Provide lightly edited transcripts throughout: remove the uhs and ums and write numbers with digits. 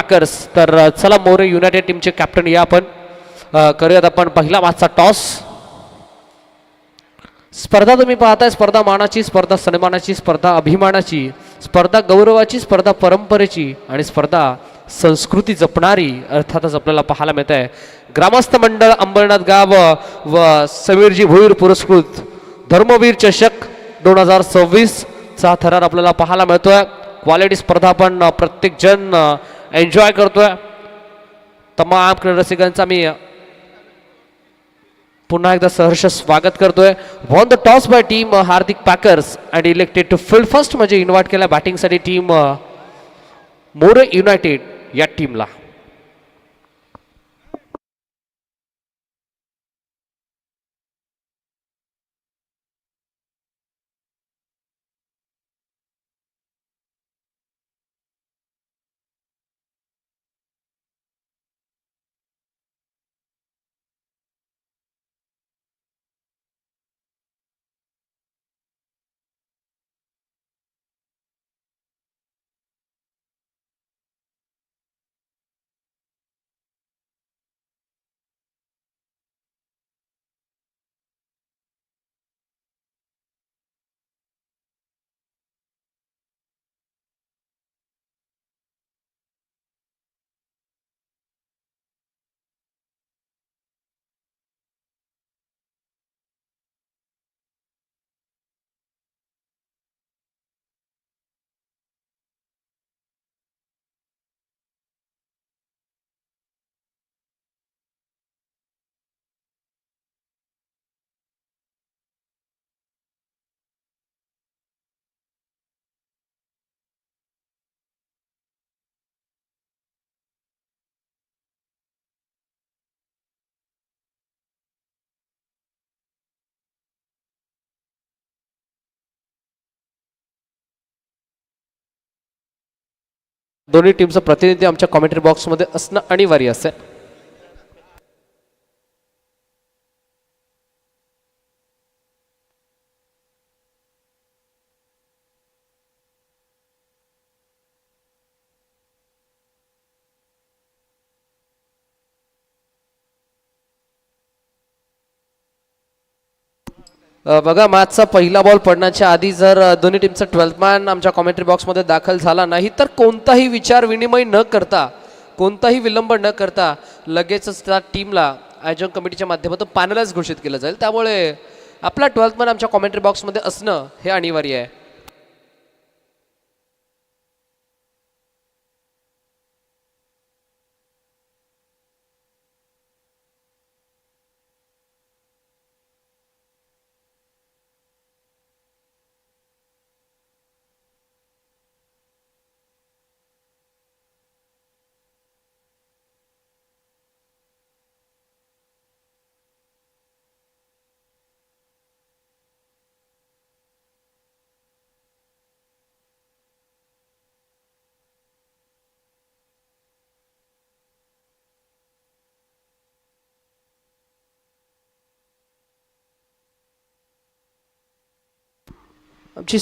Packers. तर चला More United टीमचे कॅप्टन या आपण करूयात आपण पहिला मॅचचा टॉस. स्पर्धा तुम्ही पाहताय, स्पर्धा मानाची, स्पर्धा सन्मानाची, स्पर्धा अभिमानाची, स्पर्धा गौरवाची, स्पर्धा परंपरेची आणि स्पर्धा संस्कृती जपणारी अर्थातच आपल्याला पाहायला मिळत आहे. ग्रामस्थ मंडळ अंबरनाथ गाव व समीरजी भोईर पुरस्कृत धर्मवीर चषक 2026 चा थरार आपल्याला पाहायला मिळतोय. क्वालिटी स्पर्धा पण प्रत्येक जण एन्जॉय करतोय. तमाम क्रीडा रसिकांचा मी पुन्हा एकदा सहर्ष स्वागत करतोय. Won the toss by team Hardik packers and elected to field first म्हणजे इन्व्हाइट केला बॅटिंगसाठी टीम मोरे युनायटेड या टीमला. दोन्ही टीमचं प्रतिनिधी आमच्या कॉमेंट्री बॉक्समध्ये असणं अनिवार्य असेल. बघा, मॅचचा पहिला बॉल पडण्याच्या आधी जर दोन्ही टीमचा 12th मॅन आमच्या कॉमेंट्री बॉक्समध्ये दाखल झाला नाही तर कोणताही विचार विनिमय न करता, कोणताही विलंब न करता लगेचच त्या टीमला आयोजन कमिटीच्या माध्यमातून पॅनलच घोषित केलं जाईल. त्यामुळे आपला 12th मॅन आमच्या कॉमेंट्री बॉक्समध्ये असणं हे अनिवार्य आहे. आमची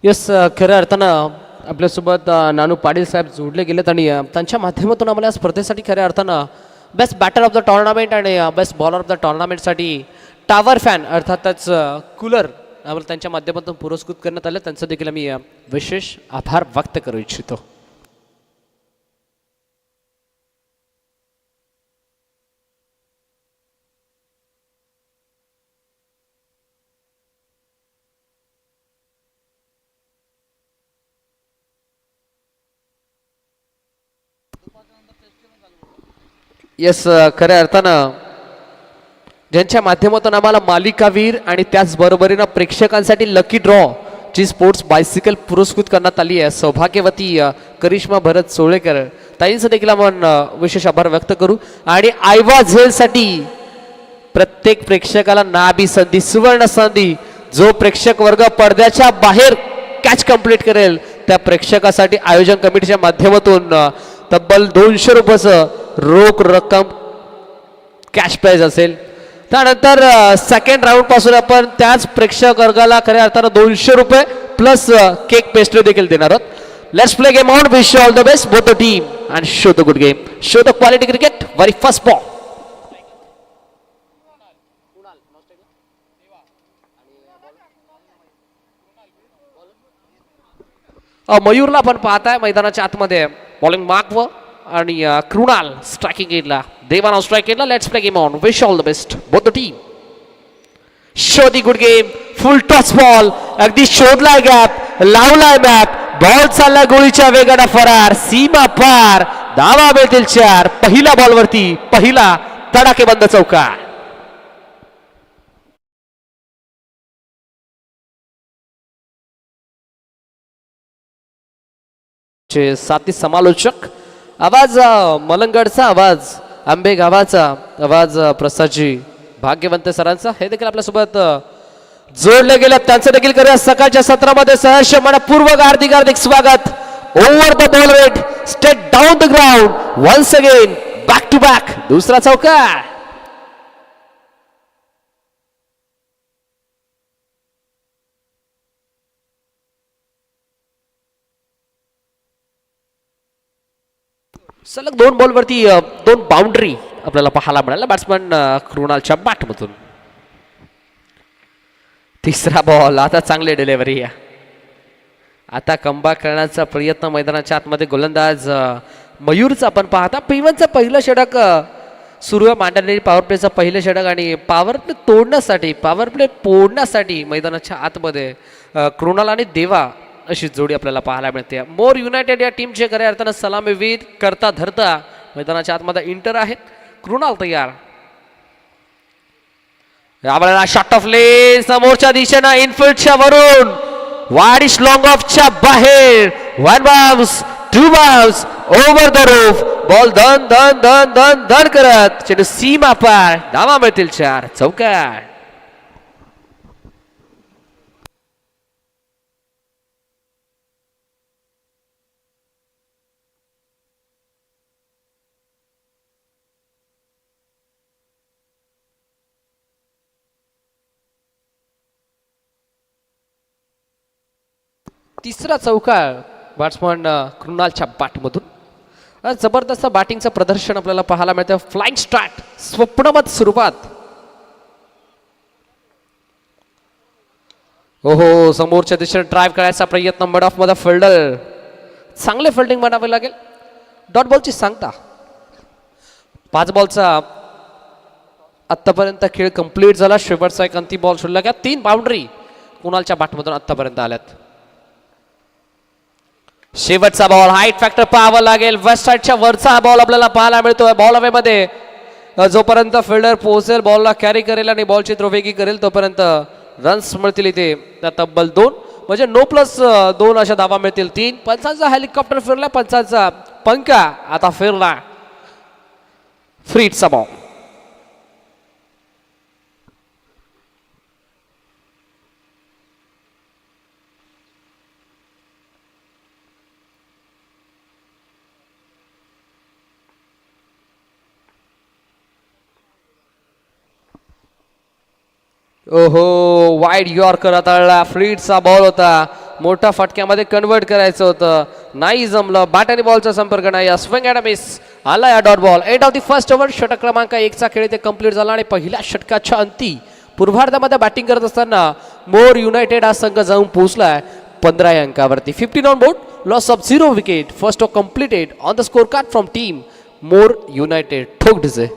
येस, खऱ्या अर्थानं आपल्यासोबत नानू पाटील साहेब जोडले गेलेत आणि त्यांच्या माध्यमातून आम्हाला या स्पर्धेसाठी खऱ्या अर्थानं best batter of the tournament आणि बेस्ट बॉलर ऑफ द टॉर्नामेंटसाठी टावर फॅन अर्थातच कूलर आम्हाला त्यांच्या माध्यमातून पुरस्कृत करण्यात आलं. त्यांचं देखील आम्ही विशेष आभार व्यक्त करू इच्छितो. येस, खऱ्या अर्थानं ज्यांच्या माध्यमातून आम्हाला मालिकावीर आणि त्याचबरोबरीनं प्रेक्षकांसाठी लकी ड्रॉ ची स्पोर्ट्स बायसिकल पुरस्कृत करण्यात आली आहे. सौभाग्यवती करिश्मा भरत सोळेकर ताईंचं देखील आपण विशेष आभार व्यक्त करू. आणि आयवा झेलसाठी प्रत्येक प्रेक्षकाला नाबी संधी, सुवर्ण संधी. जो प्रेक्षक वर्ग पडद्याच्या बाहेर कॅच कंप्लीट करेल त्या प्रेक्षकासाठी आयोजन कमिटीच्या माध्यमातून तब्बल 200 रुपयाचं रोख रक्कम कॅश प्राइज असेल. त्यानंतर सेकंड राऊंड पासून आपण त्याच प्रेक्षक वर्गाला खऱ्या अर्थानं 200 रुपये प्लस केक पेस्ट्री देखील देणार आहोत. Let's play game on. Wish you all the best both the team and show the good game, show the quality cricket. Very first ball. मयूरला आपण पाहताय मैदानाच्या आतमध्ये बॉलिंग मार्क व आणि कृणाल स्ट्रायकिंग एजला, देवाना स्ट्राइक एजला. Let's play game on. Wish all the best both the team. Show the good game. Full toss ball, अगदी शोधलाय गॅप, लावलाय मॅप, बॉल चालला गोळीच्या वेगाने फरार, सीमा पार, धावा मिळतील 4. पहिल्या बॉलवरती पहिला तडाखेबंद चौकार. साथी समालोचक आवाज, मलंगडचा आवाज, आंबे गावाचा आवाज, प्रसादजी भाग्यवंत सरांचा हे देखील आपल्यासोबत जोडले गेले. त्यांचं देखील करूया सकाळच्या सत्रामध्ये सहर्ष मनपूर्वक हार्दिक हार्दिक स्वागत. Over the ball rate, straight down the ground, once again back to back दुसरा चौकार. सलग 2 बॉलवरती 2 बाउंड्री आपल्याला पाहायला मिळाला बॅट्समन कृणालच्या बॅटमधून. तिसरा बॉल, आता चांगली डिलिव्हरी आहे. आता कमबॅक करण्याचा प्रयत्न मैदानाच्या आतमध्ये गोलंदाज मयूरचा आपण पाहता. P1चं पहिलं षटक सुरू आहे, मांडलेली पॉवर प्लेचं पहिलं षटक आणि पॉवर प्ले फोडण्यासाठी मैदानाच्या आतमध्ये कृणाल आणि देवा अशी जोडी आपल्याला पाहायला मिळते. मोर युनायटेड या टीमचे खऱ्या अर्थानं सलामीवीर करता धरता मैदानाच्या आतमध्ये इंटर आहेत. कृणाल तयार. यावेळेला शॉट ऑफ लेन समोरच्या दिशेनं इनफिल्डच्या वरून वाडिश लॉंग ऑफच्या बाहेर. 1 bounce, 2 bounce, over the roof. Ball धन धन धन धन धन करत चेंडू सीमा पार, धावा मिळतील 4. चौकार. तिसरा चौकार बॅट्समन कृणालच्या बॅटमधून. जबरदस्त बॅटिंगचं प्रदर्शन आपल्याला पाहायला मिळतं. फ्लाइंग स्टार्ट, स्वप्नवत सुरुवात. ओहो, समोरच्या दिशेने ड्राईव्ह करायचा प्रयत्न, मिड ऑफ मध्ये फिल्डर चांगले फिल्डिंग बनावे लागेल. डॉट बॉलची सांगता 5 बॉलचा आतापर्यंत खेळ कंप्लीट झाला. शेवटचा एक अंतिम बॉल सोडला का 3 बाउंड्री कृणालच्या बॅटमधून आतापर्यंत आल्यात. शेवटचा बॉल, हाईट फॅक्टर पाहावा लागेल. वेस्ट साईडच्या वरचा हा बॉल आपल्याला पाहायला मिळतोय. बॉल हवे मध्ये जोपर्यंत फिल्डर पोहोचेल, बॉलला कॅरी करेल आणि बॉलची थ्रोवेगी करेल तोपर्यंत रन्स मिळतील इथे. तब्बल 2 म्हणजे नो प्लस 2 अशा धावा मिळतील. 3 पंचांचा हेलिकॉप्टर फिरला, पंचांचा पंखा आता फिरला. फ्रीटचा बॉल. ओहो, वाईड यॉर्कर हाताळला. फ्रीटचा बॉल होता. मोठ्या फटक्यामध्ये कन्वर्ट करायचं होतं, नाही जमलं. बॅट आणि बॉलचा संपर्क नाही. स्विंग अँड मिस आला या dot ball. End of the first over. षटक क्रमांक 1चा खेळ ते कंप्लीट झाला आणि पहिल्या षटकाच्या अंती पूर्वार्धामध्ये बॅटिंग करत असताना मोर युनायटेड हा संघ जाऊन पोहोचलाय 15 अंकावरती. 15 on board. Loss of 0 wicket. First over completed on the score card from team more United. ठोक डिजे.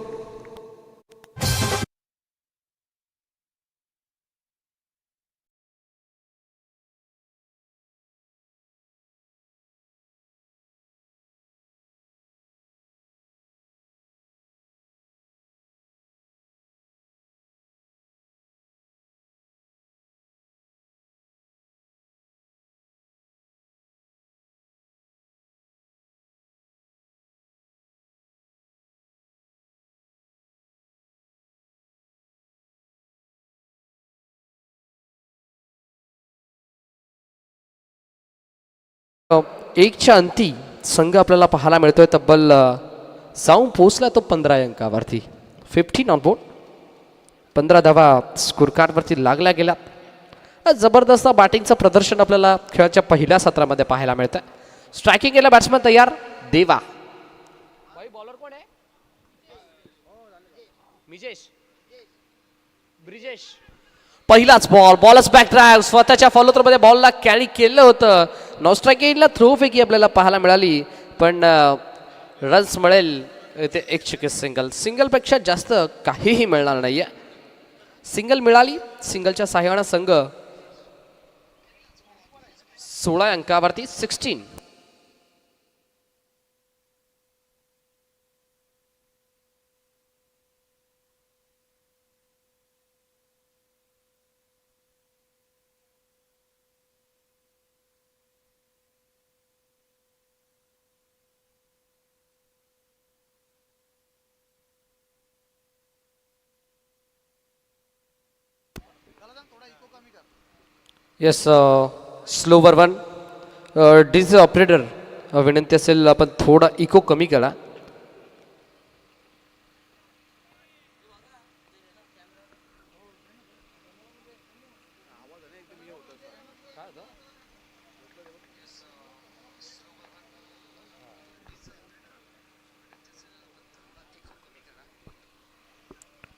एकच्या अंती संघ आपल्याला पाहायला मिळतोय तब्बल जाऊन पोहोचला तो 15 अंकावरती. 15 ऑन बोर्ड. 15 धावा स्कोर कार्डवरती लागल्या गेल्या. जबरदस्त बॅटिंगचं प्रदर्शन आपल्याला खेळाच्या पहिल्या सत्रामध्ये पाहायला मिळतंय. स्ट्रायकिंग केला बॅट्समन तयार. देवा. बॉलर कोण आहे? ब्रिजेश. पहिलाच बॉलच बॅक ड्राईव्ह. स्वतःच्या फॉलो थ्रो मध्ये बॉलला कॅरी केलं होतं. नॉन स्ट्राईकिंगला थ्रो फेकी आपल्याला पाहायला मिळाली, पण रन्स मिळेल ते एक चिके सिंगल पेक्षा जास्त काहीही मिळणार नाहीये. सिंगल मिळाली. सिंगलच्या सहाय्याने संघ 16 अंकावरती. 16. Yes. Slower one. DJ operator विनंती असेल आपण थोडा इको कमी करा.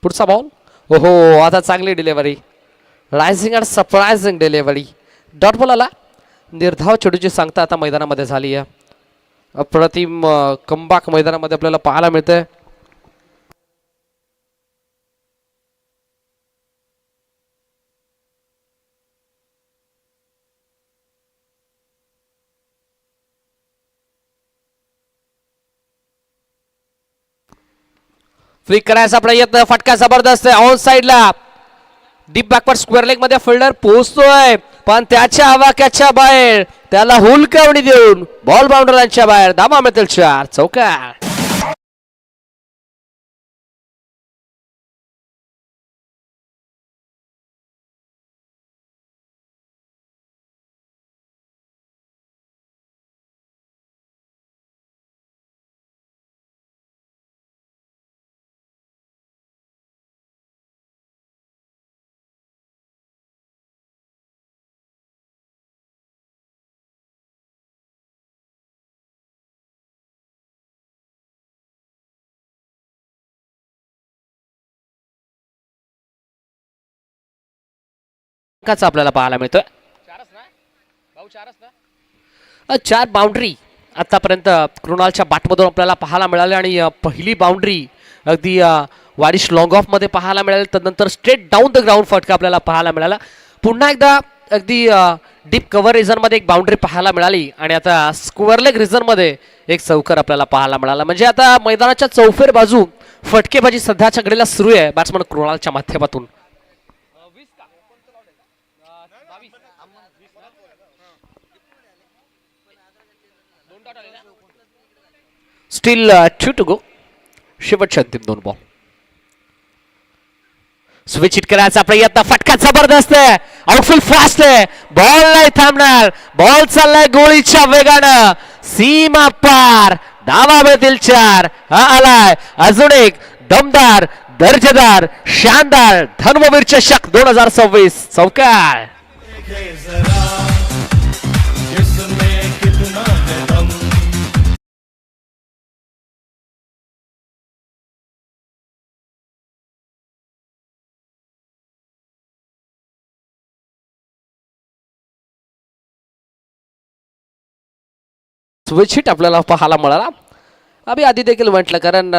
पुढचा बॉल. ओहो, आता चांगली delivery. Rising and surprising delivery. Dot ball आला. निर्धाव चेंडूची सांगता आता मैदानामध्ये झाली आहे. अप्रतिम कमबॅक मैदानामध्ये आपल्याला पाहायला मिळतंय. फ्लिक करायचा प्रयत्न. फटका जबरदस्त आहे ऑन साइडला. डीप बॅकवर्ड स्क्वेअर लेग मध्ये फिल्डर पोहोचतोय, पण त्याच्या आवाक्याच्या बाहेर त्याला हुलकावणी देऊन बॉल बाउंडरांच्या बाहेर. धावा मिळतील 4. चौकार. आपल्याला पाहायला मिळतोय. 4 बाउंड्री आतापर्यंत कृणालच्या बॅटमधून आपल्याला पाहायला मिळाली आणि पहिली बाउंड्री अगदी वारिश लॉंग ऑफ मध्ये पाहायला मिळाली. त्यानंतर स्ट्रेट डाऊन द ग्राउंड फटका आपल्याला पाहायला मिळाला. पुन्हा एकदा अगदी डीप कव्हर रिझन मध्ये एक बाउंड्री पाहायला मिळाली आणि आता स्क्वेअर लेग रिझन मध्ये एक चौकार आपल्याला पाहायला मिळाला. म्हणजे आता मैदानाच्या चौफेर बाजू फटकेबाजी सध्याच्या घडीला सुरू आहे बॅट्समन कृणालच्या माध्यमातून. Still 2 to go. शेवटचे अंतिम 2 बॉल. स्विच हिट करायचा प्रयत्न. फटका जबरदस्त आहे. आउटफील्ड फास्ट आहे. बॉल नाही थांबणार. बॉल चाललाय गोळीच्या वेगानं सीमा पार. धावा मिळतील 4. हा आलाय अजून एक दमदार दर्जेदार शानदार धर्मवीर चषक 2026 चौकार. स्विच हिट आपल्याला पाहायला मिळाला. आम्ही आधी देखील म्हटलं, कारण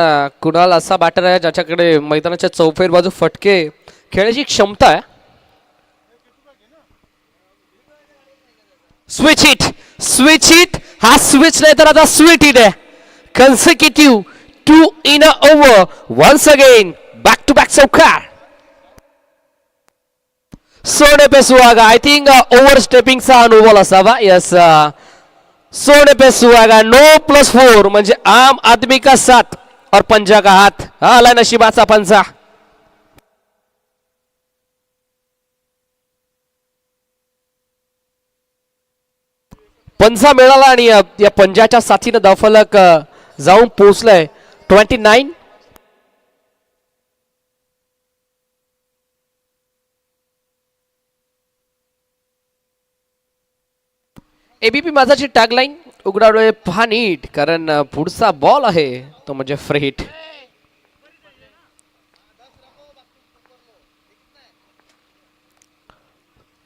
कुणाल असा बॅटर आहे ज्याच्याकडे मैदानाच्या चौफेर बाजू फटके खेळण्याची क्षमता आहे. स्विच हिट, स्विच हिट, हा स्विच नाही तर आता स्वीट हिट आहे. कन्सिक्युटिव्ह 2 in a over. Once again back to back चौकार. सोने पे सुहागा. आय थिंक ओव्हर स्टेपिंगचा अनुभव असावा. यस, सोने पे सुहागा. 9+4 म्हणजे आम आदमी का साथ और पंजा का हाथ. हा आला नशिबाचा पंजा. पंजा मिळाला आणि या पंजाच्या साथीनं धावफलक जाऊन पोहोचलाय 29. एबीपी माझाची टॅगलाईन उघडा डोळे पहा नीट, कारण पुढचा बॉल आहे तो म्हणजे फ्री हिट.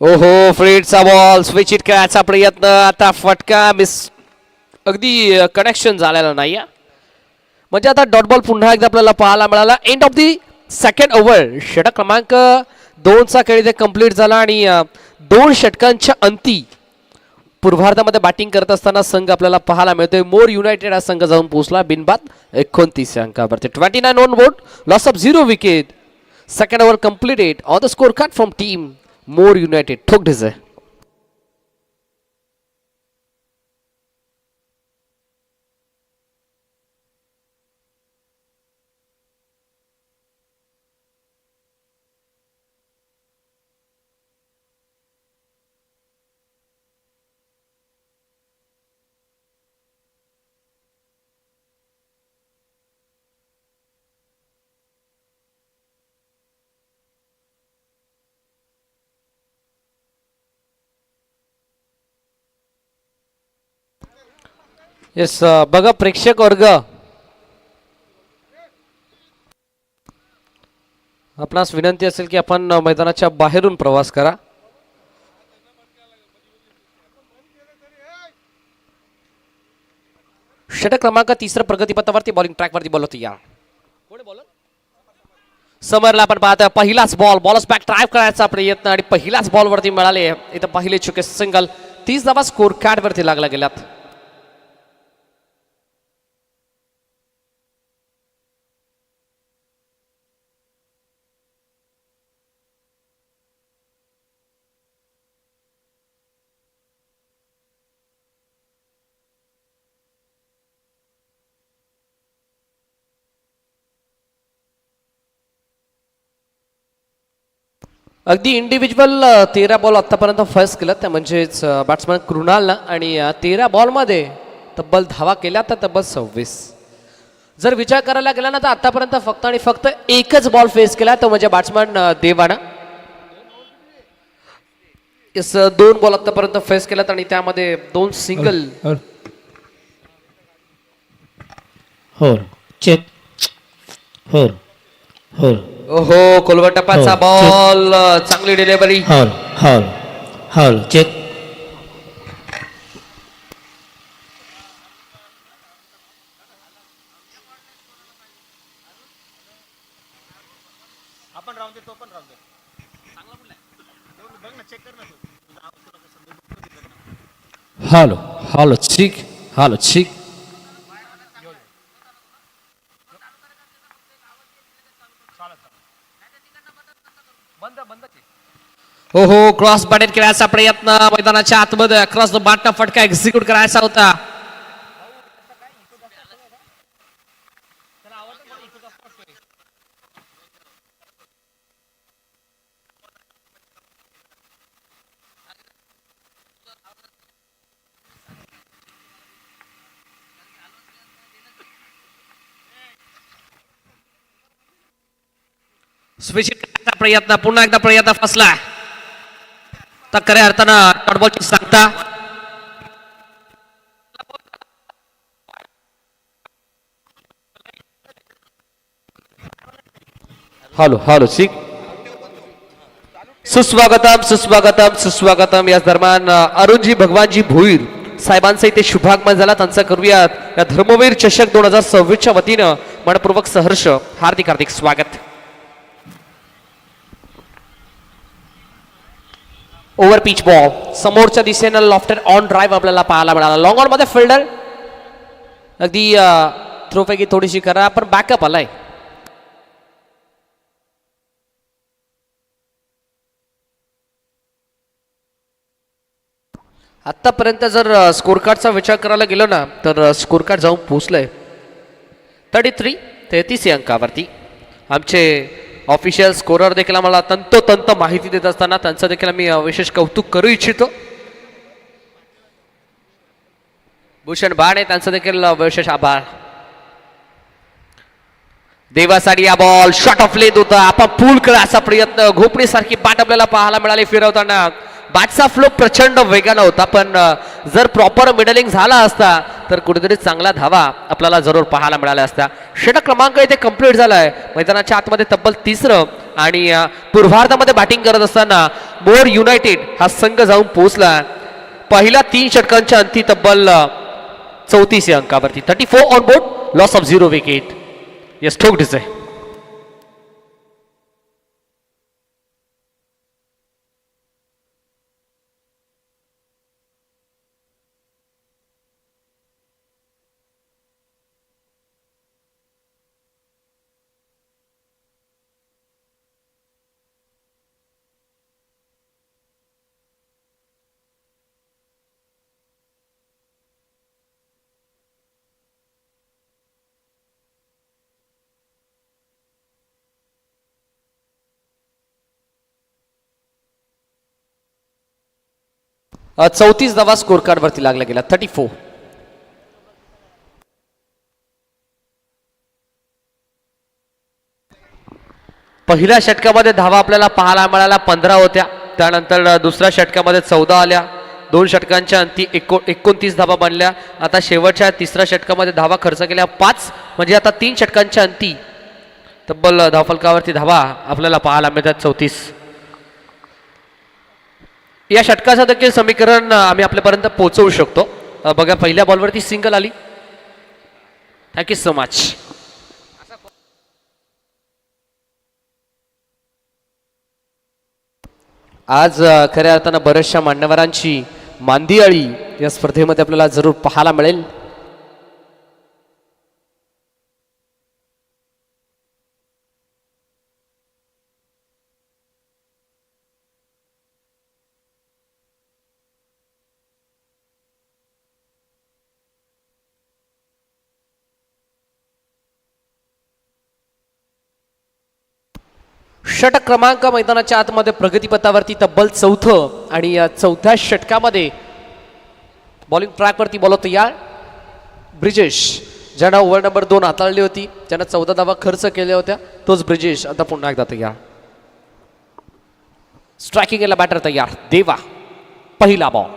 ओहो, फ्री हिटचा बॉल. स्विच हिट करायचा प्रयत्न. आता फटका मिस, अगदी कनेक्शन झालेला नाही. म्हणजे आता डॉट बॉल पुन्हा एकदा आपल्याला पाहायला मिळाला. End of the second over. षटक क्रमांक 2चा खेळ इथे कंप्लीट झाला आणि 2 षटकांच्या अंती पूर्वार्धामध्ये बॅटिंग करत असताना संघ आपल्याला पाहायला मिळतोय मोर युनायटेड हा संघ जाऊन पोहोचला बिनबाद 29 अंकावरती. 29 on board, loss of 0 wicket. Second over completed on the score card from team more United. ठोक ढिसे. येस, बघा प्रेक्षक वर्ग, आपणास विनंती असेल की आपण मैदानाच्या बाहेरून प्रवास करा. षटक क्रमांक 3 प्रगतीपथावरती बॉलिंग ट्रॅकवरती बॉल होती. या समरला आपण पाहतोय पहिलाच बॉल, बॉलच बॅक ड्राईव्ह करायचा प्रयत्न आणि पहिल्याच बॉलवरती मिळाले इथं पहिले चुके सिंगल. 30 धावा स्कोर कार्ड वरती लागला गेल्यात. अगदी इंडिव्हिज्युअल 13 बॉल आतापर्यंत फर्स्ट केलं, त्या म्हणजेच बॅट्समॅन कृणालनं, आणि 13 बॉलमध्ये तब्बल धावा केल्या तर तब्बल 26. जर विचार करायला गेला ना तर आतापर्यंत फक्त आणि फक्त एकच बॉल फेस केला तो म्हणजे बॅट्समॅन देवानं. इस 2 बॉल आतापर्यंत फेस केल्यात आणि त्यामध्ये 2 सिंगल. हो चेक हो हो ओहो, कोलवटप्पाचा बॉल. चांगली delivery. Hall hall hall check. Hello hello ठीक, हॅलो ठीक. हो हो, क्रॉस बॅटेड करायचा प्रयत्न मैदानाच्या आतमध्ये. क्रॉस द बॅटचा फटका एक्झिक्यूट करायचा होता. स्विच करायचा प्रयत्न, पुन्हा एकदा प्रयत्न फसला. तर खऱ्या अर्थानं डॉटबॉलची सांगता. हॅलो हॅलो ठीक. सुस्वागतम सुस्वागतम सुस्वागतम. याच दरम्यान अरुणजी भगवानजी भोईर साहेबांचा इथे शुभागमन झाला, त्यांचा करूयात या धर्मवीर चषक 2026च्या वतीनं मनपूर्वक सहर्ष हार्दिक हार्दिक स्वागत. ओव्हर पिच बॉल समोरच्या दिशेनं लॉफ्टेड ऑन ड्राईव्ह आपल्याला पाहायला मिळाला. लॉंग ऑन मध्ये फिल्डर अगदी थ्रोपैकी थोडीशी करा, पण बॅकअप आलाय. आतापर्यंत जर स्कोर कार्डचा विचार करायला गेलो ना तर स्कोर कार्ड जाऊन पोहोचलंय 33 या अंकावरती. आमचे ऑफिशियल स्कोरर देखील आम्हाला तंतोतंत माहिती देत असताना त्यांचं देखील मी विशेष कौतुक करू इच्छितो. भूषण बाणे त्यांचं देखील विशेष आभार. देवासाठी हा बॉल शॉट ऑफ लेत होता, आपण पूल करायचा प्रयत्न, घोपडीसारखी बॅट आपल्याला पाहायला मिळाली फिरवताना. बॅटचा फ्लो प्रचंड वेगानं होता, पण जर प्रॉपर मिडलिंग झाला असता तर कुठेतरी चांगला धावा आपल्याला जरूर पाहायला मिळाल्या असत्या. षटक क्रमांक इथे कंप्लीट झालाय. मैदानाच्या आतमध्ये तब्बल 3रं आणि पूर्वार्धामध्ये बॅटिंग करत असताना मोर युनायटेड हा संघ जाऊन पोहोचला पहिल्या 3 षटकांच्या अंती तब्बल 34 या अंकावरती. 34 on board, loss of 0 wicket. Yes ठोक आहे. 34 धावा स्कोर कार्ड वरती लागला गेला. 34. पहिल्या षटकामध्ये धावा आपल्याला पाहायला मिळाला 15 होत्या. त्यानंतर दुसऱ्या षटकामध्ये 14 आल्या. 2 षटकांच्या अंती 29 धावा बनल्या. आता शेवटच्या 3ऱ्या षटकामध्ये धावा खर्च केल्या 5, म्हणजे आता 3 षटकांच्या अंती तब्बल धावफलकावरती धावा आपल्याला पाहायला मिळतात 34. या षटकाचं देखील समीकरण आम्ही आपल्यापर्यंत पोहोचवू शकतो. बघा पहिल्या बॉलवरती सिंगल आली. Thank you so much. आज खऱ्या अर्थानं बऱ्याचशा मान्यवरांची मांदियाळी या स्पर्धेमध्ये आपल्याला जरूर पाहायला मिळेल. षटक क्रमांक मैदानाच्या आतमध्ये प्रगतीपथावरती तब्बल 4थं आणि या 4थ्या षटकामध्ये बॉलिंग ट्रॅकवरती बॉल तयार. ब्रिजेश ज्यानं ओव्हर नंबर 2 हाताळली होती, ज्यानं 14 धावा खर्च केल्या होत्या, तोच ब्रिजेश आता पुन्हा एकदा तयार. स्ट्रायकिंगला बॅटर तयार. देवा पहिला बॉल,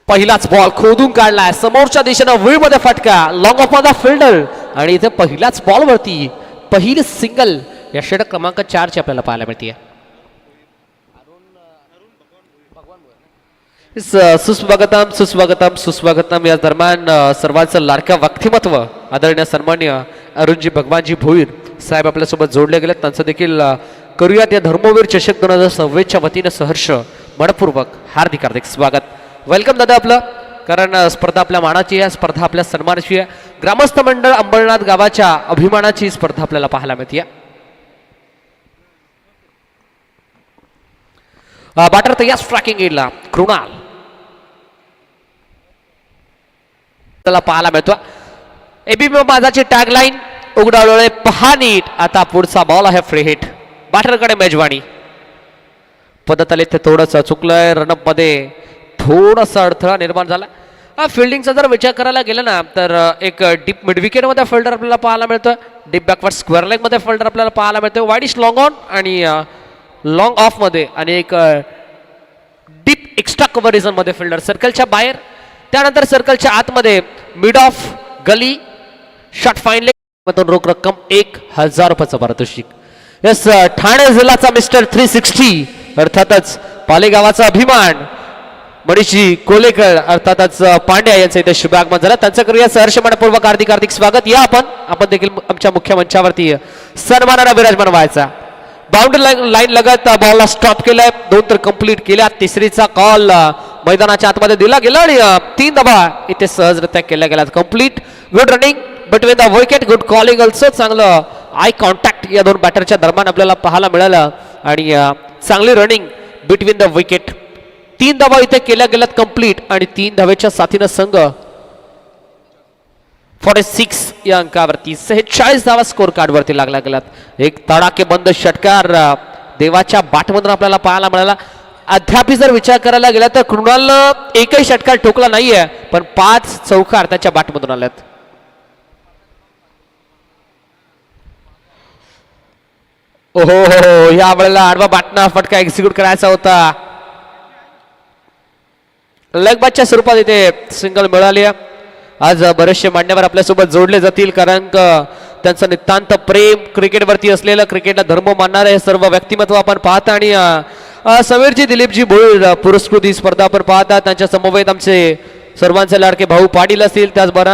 पहिलाच बॉल खोदून काढलाय. समोरच्या दिशेनं विळमध्ये फटका, लॉंग ऑफ द फिल्डर आणि इथे पहिल्याच बॉलवरती पहिली सिंगल या षटक क्रमांक 4 ची आपल्याला पाहायला मिळते. सुस्वागतम सुस्वागतम सुस्वागतम. या दरम्यान सर्वांचं लाडक्या व्यक्तिमत्व आदरणीय सन्मान्य अरुणजी भगवानजी भोईर साहेब आपल्यासोबत जोडले गेले. त्यांचं देखील करूयात या धर्मवीर चषक 2026च्या वतीनं सहर्ष मनपूर्वक हार्दिक हार्दिक स्वागत. वेलकम दादा आपलं. कारण स्पर्धा आपल्या मानाची आहे, स्पर्धा आपल्या सन्मानाची आहे. ग्रामस्थ मंडळ अंबरनाथ गावाच्या अभिमानाची स्पर्धा आपल्याला पाहायला मिळते. बॅटर तयार. स्ट्रायकिंग एडला कृणाल त्याला पाहायला मिळतो. एबीपी माझाची टॅगलाईन उघडावळे पहा नीट. आता पुढचा बॉल आहे फ्री हिट. बॅटरकडे मेजवानी. पद्धत आले ते थोडंसं चुकलंय. रनअप मध्ये थोडासा अडथळा निर्माण झाला. फिल्डिंगचा जर विचार करायला गेला ना तर एक डीप मिड विकेट मध्ये फिल्डर आपल्याला पाहायला मिळतं. डीप बॅकवर्ड स्क्वेअर लेग मध्ये फिल्डर आपल्याला पाहायला मिळतो. वाईडिश लॉंग ऑन आणि लॉंग ऑफ मध्ये आणि एक डीप एक्स्ट्रा कव्हर रिझन मध्ये फिल्डर सर्कलच्या बाहेर. त्यानंतर सर्कलच्या आतमध्ये mid off gully short fine leg रोख रक्कम 1000 रुपयाचं पारितोषिक. यस ठाणे जिल्ह्याचा मिस्टर 360 अर्थातच पालेगावाचा अभिमान मनीषजी कोलेकर अर्थातच पांड्या यांचं इथे शुभ आगमन झालं. त्यांचं करूया सहर्ष मनपूर्वक हार्दिक हार्दिक स्वागत. या आपण देखील आमच्या मुख्य मंचावरती सन्मानाला विराजमान व्हायचा. बाउंड्री लाईन लगत बॉलला स्टॉप केलाय. 2 तर कंप्लीट केल्या. तिसरीचा कॉल मैदानाच्या आतमध्ये दिला गेला आणि 3 धावा इथे सहजरित्या केल्या गेल्या. Complete. Good running between the wicket. Good calling also. चांगलं आय कॉन्टॅक्ट या 2 बॅटरच्या दरम्यान आपल्याला पाहायला मिळालं आणि चांगली रनिंग बिटवीन द विकेट. 3 धावा इथे केल्या गेल्यात कंप्लीट आणि 3 धावेच्या साथीनं संघ 46 या अंकावरती 46 धावा स्कोर कार्ड वरती लागला गेलात. एक तडाखेबंद षटकार देवाच्या बाटमधून आपल्याला पाहायला मिळाला. अद्याप जर विचार करायला गेला तर कृणाल एकही षटकार ठोकला नाहीये, पण 5 चौकार त्याच्या बाटमधून आल्यात. ओहो हो, या वेळेला आडवा बाटना फटका एक्झिक्यूट करायचा होता. लेगबाजच्या स्वरूपात इथे सिंगल मिळाली. आज बरेचसे मान्यवर आपल्यासोबत जोडले जातील, कारण त्यांचं नितांत प्रेम क्रिकेटवरती असलेलं, क्रिकेटला धर्म मानणारे हे सर्व व्यक्तिमत्व आपण पाहता. आणि समीरजी दिलीपजी भोईर पुरस्कृत ही स्पर्धा आपण पाहतात. त्यांच्या समवेत आमचे सर्वांचे लाडके भाऊ पाटील असतील, त्याचबरोबर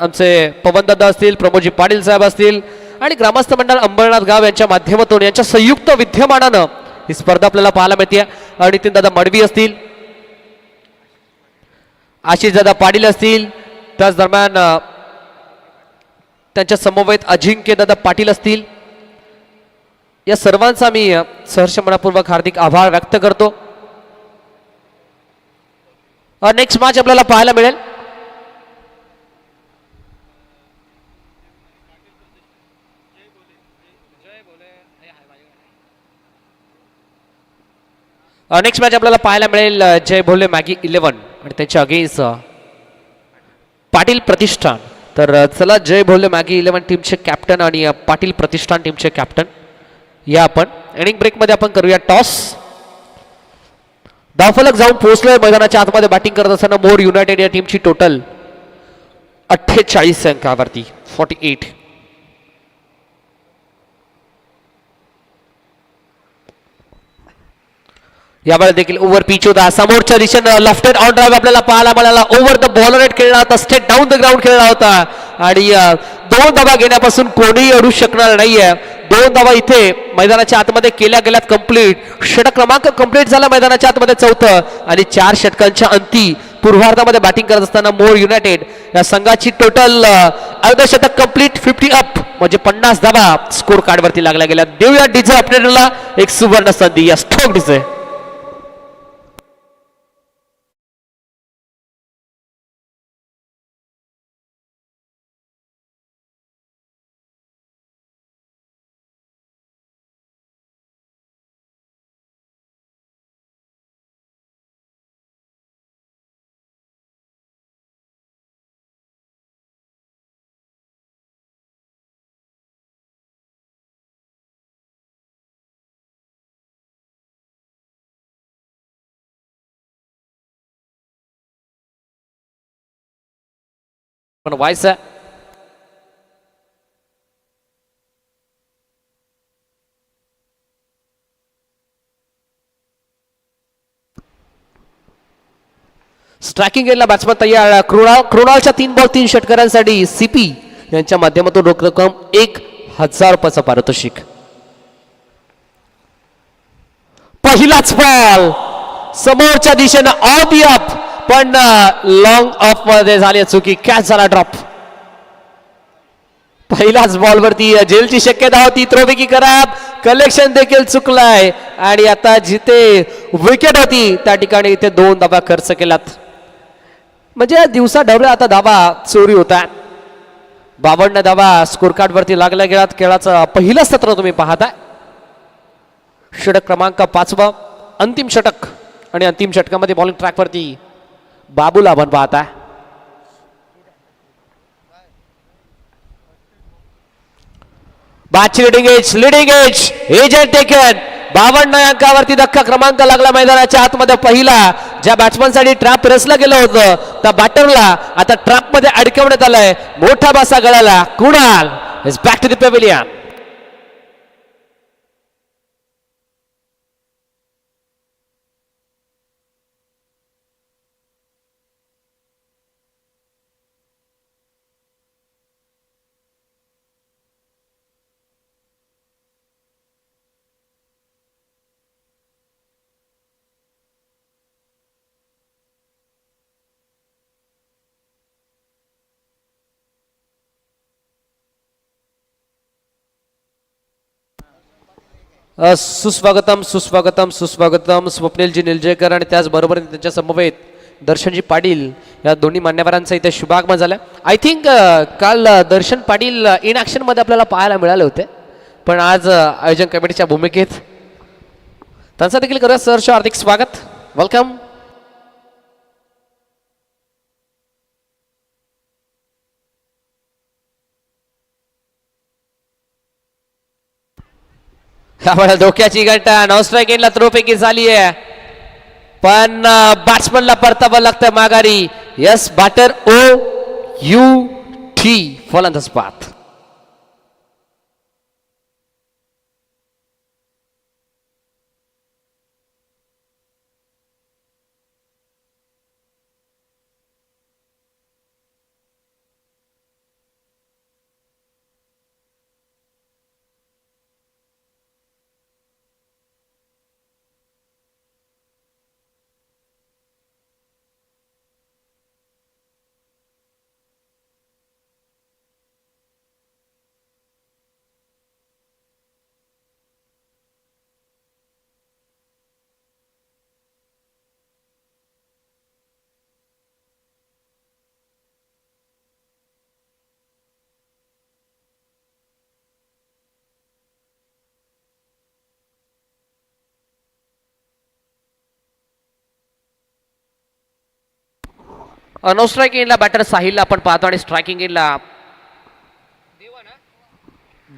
आमचे पवनदादा असतील, प्रमोदजी पाटील साहेब असतील आणि ग्रामस्थ मंडळ अंबरनाथ गाव यांच्या माध्यमातून यांच्या संयुक्त विद्यमानानं ही स्पर्धा आपल्याला पाहायला मिळते. नितीन दादा मडवी असतील, आशिष दादा पाटील असतील, त्याच दरम्यान त्यांच्या समवेत अजिंक्य दादा पाटील असतील. या सर्वांचा मी सहर्ष मनापूर्वक हार्दिक आभार व्यक्त करतो. नेक्स्ट मॅच आपल्याला पाहायला मिळेल जय भोले मॅगी 11 आणि त्याच्या अगेन्स्ट पाटील प्रतिष्ठान. तर चला, जय भोले मॅगी 11 टीमचे कॅप्टन आणि पाटील प्रतिष्ठान टीमचे कॅप्टन या आपण इनिंग ब्रेकमध्ये आपण करूया टॉस. धावफलक जाऊन पोहोचलोय मैदानाच्या आतमध्ये. बॅटिंग करत असताना मोर युनायटेड या टीमची टोटल 48 अंकावरती 48. यावेळी देखील ओव्हर पिच होता. समोरच्या दिशेनं लेफ्टेड ऑन ड्राईव्ह आपल्याला पाहायला मिळाला. ओव्हर द बॉलर रेट खेळला होता, स्ट्रेट डाऊन द ग्राउंड खेळला होता आणि 2 धावा घेण्यापासून कोणीही अडू शकणार नाहीये. 2 धावा इथे मैदानाच्या आतमध्ये केल्या गेल्यात कंप्लीट. षटक क्रमांक कंप्लीट झाला मैदानाच्या आतमध्ये 4थं आणि 4 षटकांच्या अंती पूर्वार्धामध्ये बॅटिंग करत असताना मोर युनायटेड या संघाची टोटल अर्धशतक कंप्लीट 50 अप म्हणजे 50 धावा स्कोर कार्ड वरती लागल्या गेल्या. देऊया डीजे अपडेटरला एक सुवर्ण संधी. या स्ट्रोक डीजे पण व्हायचं. स्ट्रायकिंग एरियाला बॅट्समन तयार. कृणालच्या 3 बॉल 3 षटकारांसाठी सीपी यांच्या माध्यमातून रोख रक्कम 1000 रुपयाचं पारितोषिक. पहिलाच बॉल समोरच्या दिशेनं ऑफ दी अप, पण लॉंग ऑफ मध्ये झाली चुकी. कॅच झाला ड्रॉप. पहिल्याच बॉल वरती जेलची शक्यता होती. थ्रोविकी खराब, कलेक्शन देखील चुकलाय आणि आता जिथे विकेट होती त्या ठिकाणी इथे 2 धावा खर्च केलात. म्हणजे दिवसा ढवळ्या आता धावा चोरी होता. 52 धावा स्कोर कार्ड वरती लागल्या गेलात. खेळाचं पहिलं सत्र तुम्ही पाहताय. षटक क्रमांक 5 अंतिम षटक आणि अंतिम षटकामध्ये बॉलिंग ट्रॅक वरती बाबूला आपण पाहताय. बादची लिडिंग एज एजंट टेकन 52 अंकावरती धक्का क्रमांक लागला मैदानाच्या आतमध्ये. पहिला ज्या बॅट्समनसाठी ट्रॅप रचलं गेलं होतं त्या बॅटरला आता ट्रॅप मध्ये अडकवण्यात आलाय. मोठा बासा गळाला. Kunal is back to the pavilion. सुस्वागतम सुस्वागतम सुस्वागतम स्वप्नीलजी निलजेकर आणि त्याचबरोबर त्यांच्या समवेत दर्शनजी पाटील या दोन्ही मान्यवरांचा इथे शुभागमन झाला. आय थिंक काल दर्शन पाटील इन ॲक्शनमध्ये आपल्याला पाहायला मिळाले होते, पण आज आयोजन कमिटीच्या भूमिकेत त्यांचं देखील करूया. सरचं हार्दिक स्वागत, वेलकम. त्यामुळे धोक्याची घंटा नॉन स्ट्राईक एंडला थ्रोपैकी झाली आहे, पण बॅट्समनला परतावं लागतं माघारी. यस, बॅटर OUT फलंदाज पाथ. नो स्ट्राईक एंडला बॅटर साहिलला आपण पाहतो आणि स्ट्रायकिंग एंडला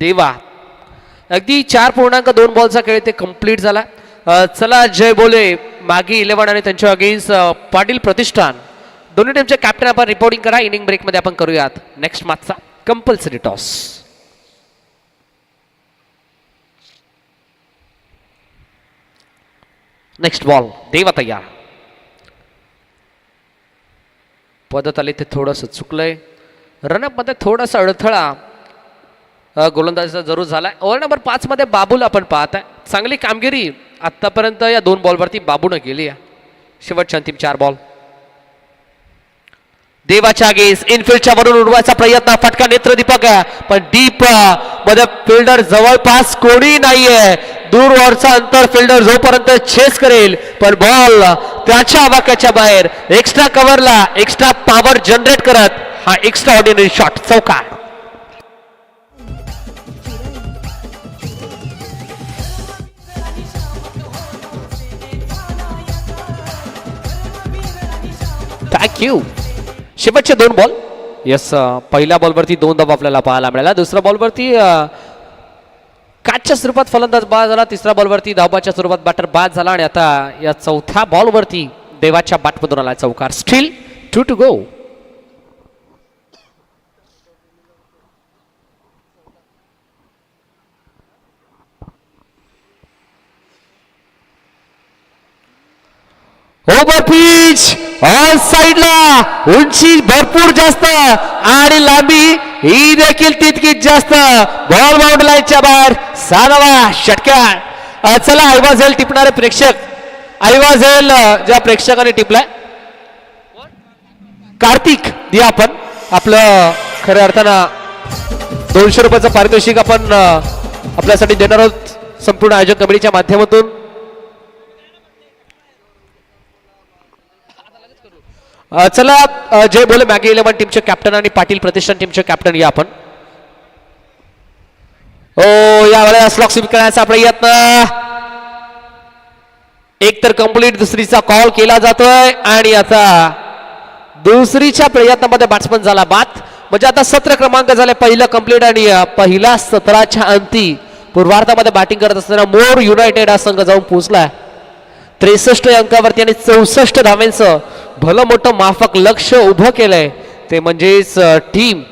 देवा. अगदी 4.2 बॉलचा खेळ ते कंप्लीट झाला. चला जय बोले मागी 11 आणि त्यांच्या अगेन्स्ट पाटील प्रतिष्ठान दोन्ही टीमचे कॅप्टन आपण रिपोर्टिंग करा. इनिंग ब्रेकमध्ये आपण करूयात नेक्स्ट मॅचचा कंपल्सरी टॉस. नेक्स्ट बॉल देवा तयार. पद्धत आली ते थोडंसं चुकलंय. रनअपमध्ये थोडासा अडथळा गोलंदाजीचा जरूर झालाय. ओव्हर नंबर 5 मध्ये बाबूला आपण पाहताय. चांगली कामगिरी आतापर्यंत या 2 बॉलवरती बाबूनं केली आहे. शेवटच्या अंतिम 4 बॉल. देवाच्या गेस इनफिल्डच्या वरून उडवायचा प्रयत्न, फटका नेत्रदीपक आहे, पण डीप मध्ये फिल्डर जवळपास कोणी नाहीये. दूरवरचा अंतर फिल्डर जोपर्यंत चेस करेल, पण बॉल त्याच्या आवाक्याच्या बाहेर एक्स्ट्रा कव्हरला एक्स्ट्रा पॉवर जनरेट करत हा एक्स्ट्रा ऑर्डिनरी शॉट चौकार. थँक्यू. शेवटचे 2 बॉल. यस, पहिल्या बॉलवरती 2 धावा आपल्याला पाहायला मिळाला. दुसऱ्या बॉलवरती काचच्या स्वरूपात फलंदाज बाद झाला. तिसऱ्या बॉलवरती धावाच्या स्वरूपात बॅटर बाद झाला आणि आता या चौथ्या बॉलवरती देवाच्या बॅटमधून आला चौकार. Steel 2 to go. Over pitch on साइडला, उंची भरपूर जास्त आणि लांबी ही देखील तितकीच जास्त. बॉल बाउंड लाईनच्या बाहेर 6वा षटकार. चला आयवाझेल टिपणारे प्रेक्षक, आयवाझेल ज्या प्रेक्षकाने टिपलाय कार्तिक द्या आपण आपलं खऱ्या अर्थानं 200 रुपयाचं पारितोषिक आपण आपल्यासाठी देणार आहोत संपूर्ण आयोजन कमिटीच्या माध्यमातून. चला जय बोले मॅगी 11 टीमचे कॅप्टन आणि पाटील प्रतिष्ठान टीमचे कॅप्टन या आपण. यावेळेला स्लॉक स्वीप करण्याचा प्रयत्न, एक तर कंप्लीट दुसरीचा कॉल केला जातोय आणि आता दुसरीच्या प्रयत्नामध्ये बॅट्समन झाला बाद. म्हणजे आता 17 क्रमांक झाले, पहिलं कंप्लीट आणि पहिल्या 17च्या अंती पूर्वार्धामध्ये बॅटिंग करत असताना मोर युनायटेड हा संघ जाऊन पोहोचलाय 63 अंकावरती आणि 64 धावांचं भलं मोठं माफक लक्ष उभं केलंय. ते म्हणजेच टीम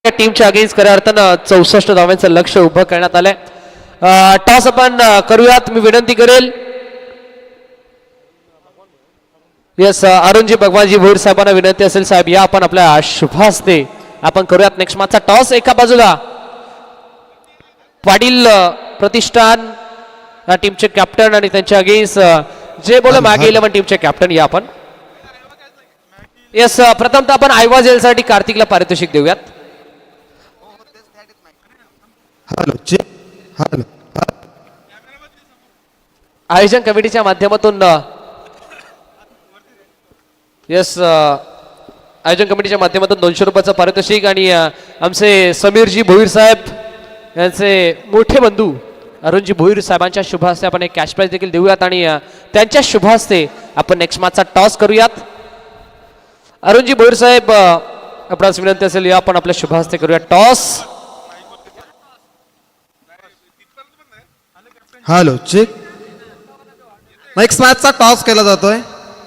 टीमच्या अगेन्स्ट खऱ्या अर्थानं 64 धावांचं लक्ष उभं करण्यात आलंय. टॉस आपण करूयात. मी विनंती करेल यस अरुणजी भगवानजी भोईर साहेबांना विनंती असेल, साहेब या आपण आपल्या शुभ हस्ते आपण करूयात नेक्स्ट मॅचचा टॉस. एका बाजूला पाटील प्रतिष्ठान या टीमचे कॅप्टन आणि त्यांच्या अगेन्स्ट जे बोले मागे 11 टीमचे कॅप्टन या आपण. येस प्रथमतः आपण आयवा जेलसाठी कार्तिकला पारितोषिक देऊयात. Hello check. हॅलो आयोजन कमिटीच्या माध्यमातून येस आयोजन कमिटीच्या माध्यमातून 200 रुपयाचं पारितोषिक आणि आमचे समीरजी भोईर साहेब यांचे मोठे बंधू अरुणजी भोईर साहेबांच्या शुभ हस्ते आपण एक कॅश प्राइज देखील देऊयात आणि त्यांच्या शुभ हस्ते आपण नेक्स्ट मॅचचा टॉस करूयात. अरुणजी भोईर साहेब आपणास विनंती असेल या आपण आपल्या शुभ हस्ते करूया टॉस. Hello check. नेक्स्ट मॅचचा टॉस केला जातोय.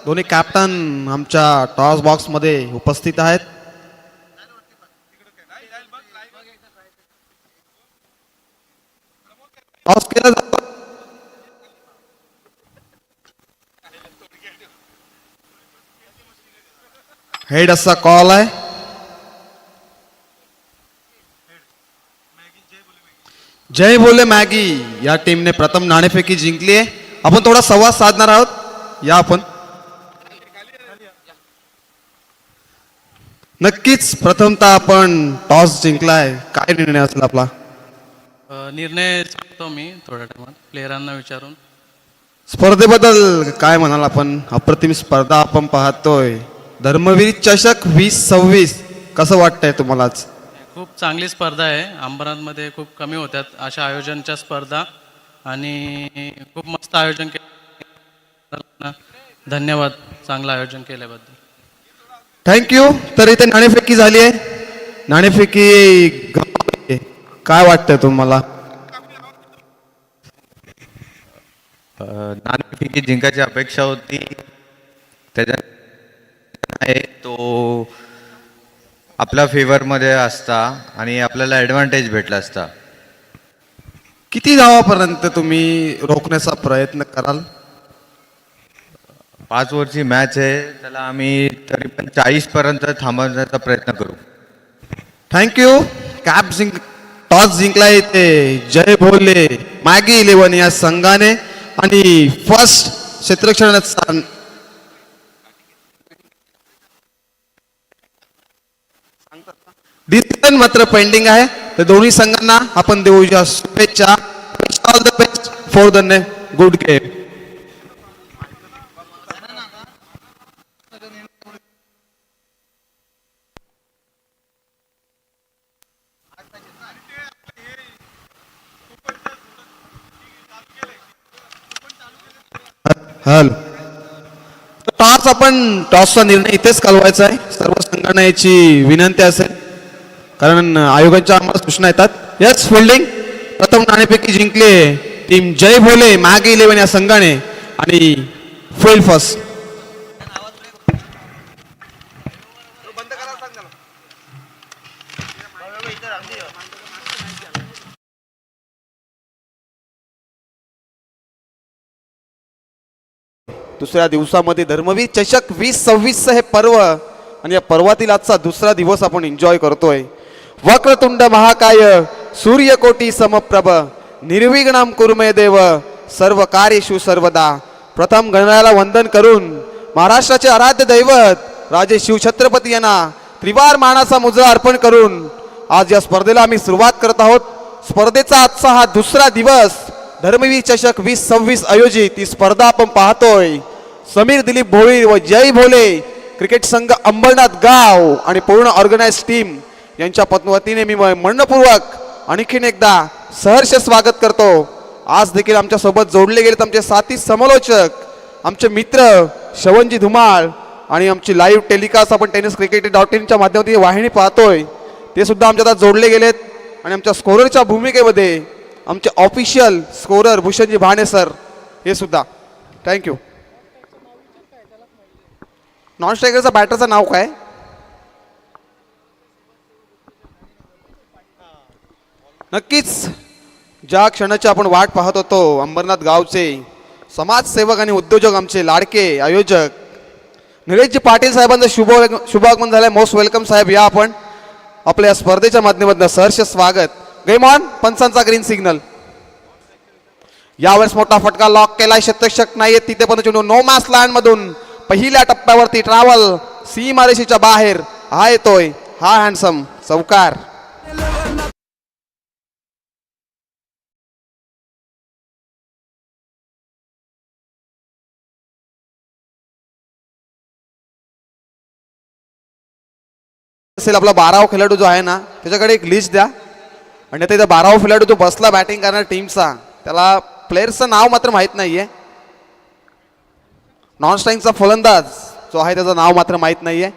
दोन्ही कॅप्टन आमच्या टॉस बॉक्स मध्ये उपस्थित आहेत. टॉस केला जातो. हेड असा कॉल आहे. जय बोले मॅगी या टीमने प्रथम नाणेफेकी जिंकली आहे. आपण थोडा संवाद साधणार आहोत. या आपण नक्कीच प्रथमतः आपण टॉस जिंकलाय. काय निर्णय असेल आपला? निर्णय सांगतो मी थोड्या टाइमात प्लेयरांना विचारून. स्पर्धेबद्दल काय म्हणाल आपण? अप्रतिम स्पर्धा आपण पाहतोय. धर्मवीर चषक 2026 कसं वाटतंय तुम्हाला? खूप चांगली स्पर्धा आहे. अंबरनाथमध्ये खूप कमी होत्यात अशा आयोजनच्या स्पर्धा आणि खूप मस्त आयोजन केलं. धन्यवाद चांगलं आयोजन केल्याबद्दल. थँक्यू. तर इथे नाणेफेकी झाली आहे. नाणेफेकी काय वाटतंय तुम्हाला? नाणेफेकी जिंकायची अपेक्षा होती. त्याच्या तो आपल्या फेवरमध्ये असता आणि आपल्याला ॲडव्हान्टेज भेटला असता. किती धावापर्यंत तुम्ही रोखण्याचा प्रयत्न कराल? 5 ओव्हरची मॅच आहे. त्याला आम्ही तरी पण 40 पर्यंत थांबवण्याचा प्रयत्न करू. थँक्यू. टॉस जिंकलाय ते जय भोले मॅगी 11 या संघाने आणि फर्स्ट क्षेत्ररक्षण डिसिजन मात्र पेंडिंग आहे. तर दोन्ही संघांना आपण देऊया शुभेच्छा. All the best for the good game. Hello टॉसचा निर्णय इथेच कळवायचा आहे. सर्व संघांना याची विनंती असेल कारण आयोगाच्या आम्हाला सूचना येतात. यस फिल्डिंग प्रथम नाणेफेकी जिंकले टीम जय भोले मॅगी 11 या संघाने आणि फील्ड फर्स्ट. दुसऱ्या दिवसामध्ये धर्मवीर चषक 2026 हे पर्व आणि या पर्वातील आजचा दुसरा दिवस आपण एन्जॉय करतोय. वक्रतुंड महाकाय सूर्यकोटी समप्रभ निर्विघ्नं कुरुमे देव सर्व कार्येषु सर्वदा. प्रथम गणरायाला वंदन करून महाराष्ट्राचे आराध्य दैवत राजे शिवछत्रपती यांना त्रिवार मानाचा मुजरा अर्पण करून आज या स्पर्धेला आम्ही सुरुवात करत आहोत. स्पर्धेचा आजचा हा दुसरा दिवस धर्मवीर चषक 2026 आयोजित ही स्पर्धा आपण पाहतोय. समीर दिलीप भोईर व जय भोले क्रिकेट संघ अंबरनाथ गाव आणि पूर्ण ऑर्गनाइज टीम यांच्या वतीने मी मनपूर्वक आणखीन एकदा सहर्ष स्वागत करतो. आज देखील आमच्या सोबत जोडले गेलेत आमचे साथी समलोचक, आमचे मित्र श्रवणजी धुमाळ आणि आमची लाईव्ह टेलिकास्ट आपण tenniscricket.in च्या माध्यमातून वाहिनी पाहतोय ते सुद्धा आमच्या आता जोडले गेलेत. आणि आमच्या स्कोररच्या भूमिकेमध्ये आमचे ऑफिशियल स्कोरर भूषणजी भाणे सर हे सुद्धा. थँक्यू. नॉन स्ट्रायकरचा बॅटरचं नाव काय? नक्कीच ज्या क्षणाची आपण वाट पाहत होतो अंबरनाथ गावचे समाजसेवक आणि उद्योजक आमचे लाडके आयोजक निलेशजी पाटील साहेबांचं शुभागमन झालंय. मोस्ट वेलकम साहेब. या आपण आपल्या या स्पर्धेच्या माध्यमातून सहर्ष स्वागत. Game on. पंचांचा ग्रीन सिग्नल. यावेळेस मोठा फटका लॉक केलाय, शतक नाहीये तिथे पण चेंडू नो मास लँड मधून पहिल्या टप्प्यावरती ट्रॅव्हल सीमारेषेच्या बाहेर हा येतोय, हा हँडसम चौकार. असेल आपला 12वा खेळाडू जो आहे ना त्याच्याकडे एक लिस्ट द्या. आणि आता इथं 12वा खेळाडू जो बसला बॅटिंग करणार टीमचा, त्याला प्लेयरचं नाव मात्र माहित नाहीये. नॉन स्ट्राईकचा फलंदाज जो आहे त्याचं नाव मात्र माहित नाहीये.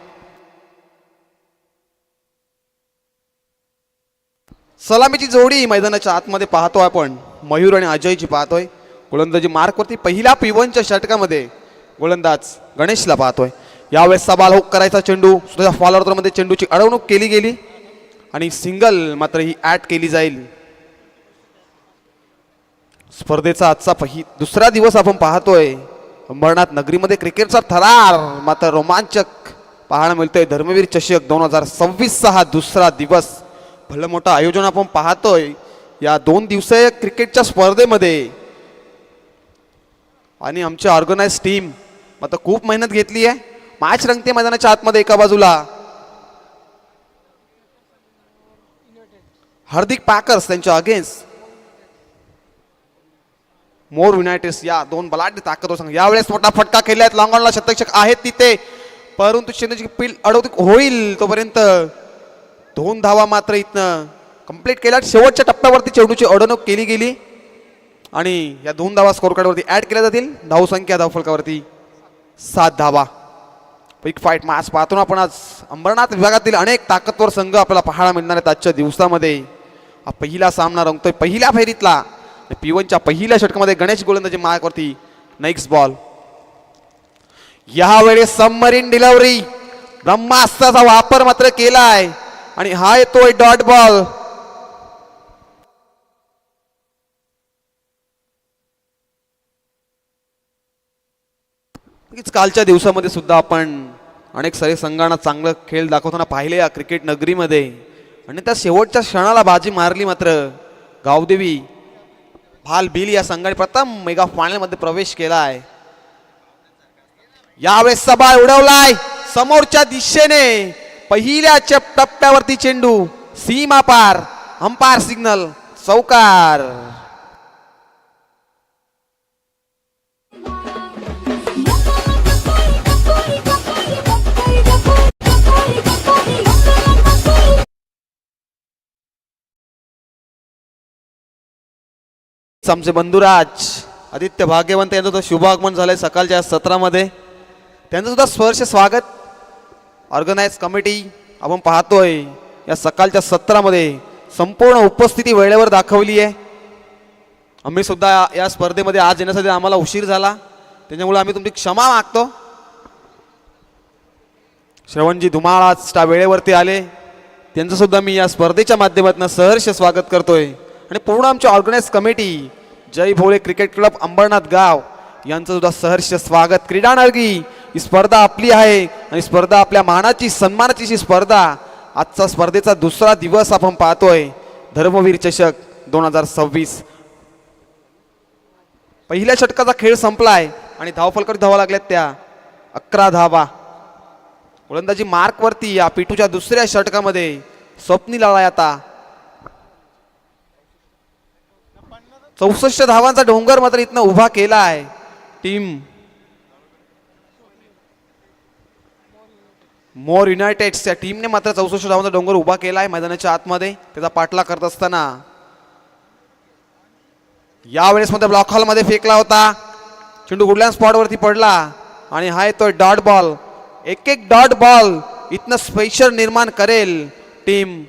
सलामीची जोडी मैदानाच्या आतमध्ये पाहतोय आपण, मयूर आणि अजयची पाहतोय. गोलंदाजी मार्कवरती पहिल्या P1च्या षटकामध्ये गोलंदाज गणेशला पाहतोय. यावेळेस सबाल हुक करायचा चेंडू स्वतःच्या फॉलोअर मध्ये चेंडूची अडवणूक केली गेली आणि सिंगल मात्र ही ऍड केली जाईल. स्पर्धेचा आजचा दुसरा दिवस आपण पाहतोय. अंबरनाथ नगरीमध्ये क्रिकेटचा थरार मात्र रोमांचक पाहायला मिळतोय. धर्मवीर चषक 2026 हा दुसरा दिवस. भलं मोठं आयोजन आपण पाहतोय या 2 दिवसीय क्रिकेटच्या स्पर्धेमध्ये. आणि आमची ऑर्गनाइज टीम मात्र खूप मेहनत घेतली आहे. मॅच रंगते मैदानाच्या आतमध्ये. एका बाजूला हार्दिक पॅकर्स त्यांच्या अगेन्स्ट मोर युनायटेड्स या 2 बलाढ्य ताकदवर संघ. यावेळेस मोठा फटका खेळलाय, लॉंग ऑनला शतक आहेत तिथे, परंतु चेंडूची फील्ड अडवणूक होईल तोपर्यंत 2 धावा मात्र इथनं कंप्लीट केल्या. शेवटच्या टप्प्यावरती चेंडूची अडवणूक केली गेली आणि या 2 धावा स्कोर कार्डवरती ऍड केल्या जातील. धावसंख्या धावफलकावरती 7 धावा. बिग फाईट मॅच पाहतो आपण आज. अंबरनाथ विभागातील अनेक ताकदवर संघ आपल्याला पाहायला मिळणार आहेत आजच्या दिवसामध्ये. हा पहिला सामना रंगतोय पहिल्या फेरीतला. P1च्या पहिल्या षटकामध्ये गणेश गोलंदाजी मार्कवरती नेक्स्ट बॉल. यावेळेस सबमरीन डिलिव्हरी ब्रह्मास्त्राचा वापर मात्र केलाय आणि हा येतोय डॉट बॉल. कालच्या दिवसामध्ये सुद्धा आपण अनेक सारे संघांना चांगलं खेळ दाखवताना पाहिले या क्रिकेट नगरीमध्ये. आणि त्या शेवटच्या क्षणाला बाजी मारली मात्र गावदेवी भाल बिल या संघाने प्रथम मेगा फायनल मध्ये प्रवेश केलाय. यावेळेस सबाळ उडवलाय समोरच्या दिशेने. पहिल्या टप्प्यावरती चेंडू सीमा पार. अंपायर सिग्नल चौकार. आमचे बंधुराज आदित्य भाग्यवंत यांचं सुद्धा शुभागमन झालंय सकाळच्या सत्रामध्ये. त्यांचं सुद्धा सहर्ष स्वागत. ऑर्गनाइज कमिटी आपण पाहतोय या सकाळच्या सत्रामध्ये संपूर्ण उपस्थिती वेळेवर दाखवली आहे. आम्ही सुद्धा या स्पर्धेमध्ये आज येण्यासाठी आम्हाला उशीर झाला, त्याच्यामुळे आम्ही तुमची क्षमा मागतो. श्रवणजी धुमाळ आज त्या वेळेवरती आले, त्यांचं सुद्धा मी या स्पर्धेच्या माध्यमातून सहर्ष स्वागत करतोय. आणि पूर्ण आमची ऑर्गनाइज कमिटी जय भोळे क्रिकेट क्लब अंबरनाथ गाव यांचं सुद्धा सहर्ष स्वागत. क्रीडा नगरी ही स्पर्धा आपली आहे आणि स्पर्धा आपल्या मानाची सन्मानाची स्पर्धा. आजचा स्पर्धेचा दुसरा दिवस आपण पाहतोय. धर्मवीर चषक 2026. पहिल्या षटकाचा खेळ संपलाय आणि धावफलकावर धावा लागल्यात त्या 11 धावा. गोलंदाजी मार्कवरती या P2च्या दुसऱ्या षटकामध्ये स्वप्नील आलाय आता. 64 धावांचा डोंगर मात्र इथनं उभा केला आहे. टीम मोर युनायटेड्स या टीमने मात्र 64 धावांचा डोंगर उभा केला आहे मैदानाच्या आतमध्ये. त्याचा पाठलाग करत असताना यावेळेस मध्ये ब्लॉक हॉल मध्ये फेकला होता चेंडू. गुडलँड स्पॉट वरती पडला आणि हा येतोय डॉट बॉल. एक एक डॉट बॉल इथनं स्पेशल निर्माण करेल टीम.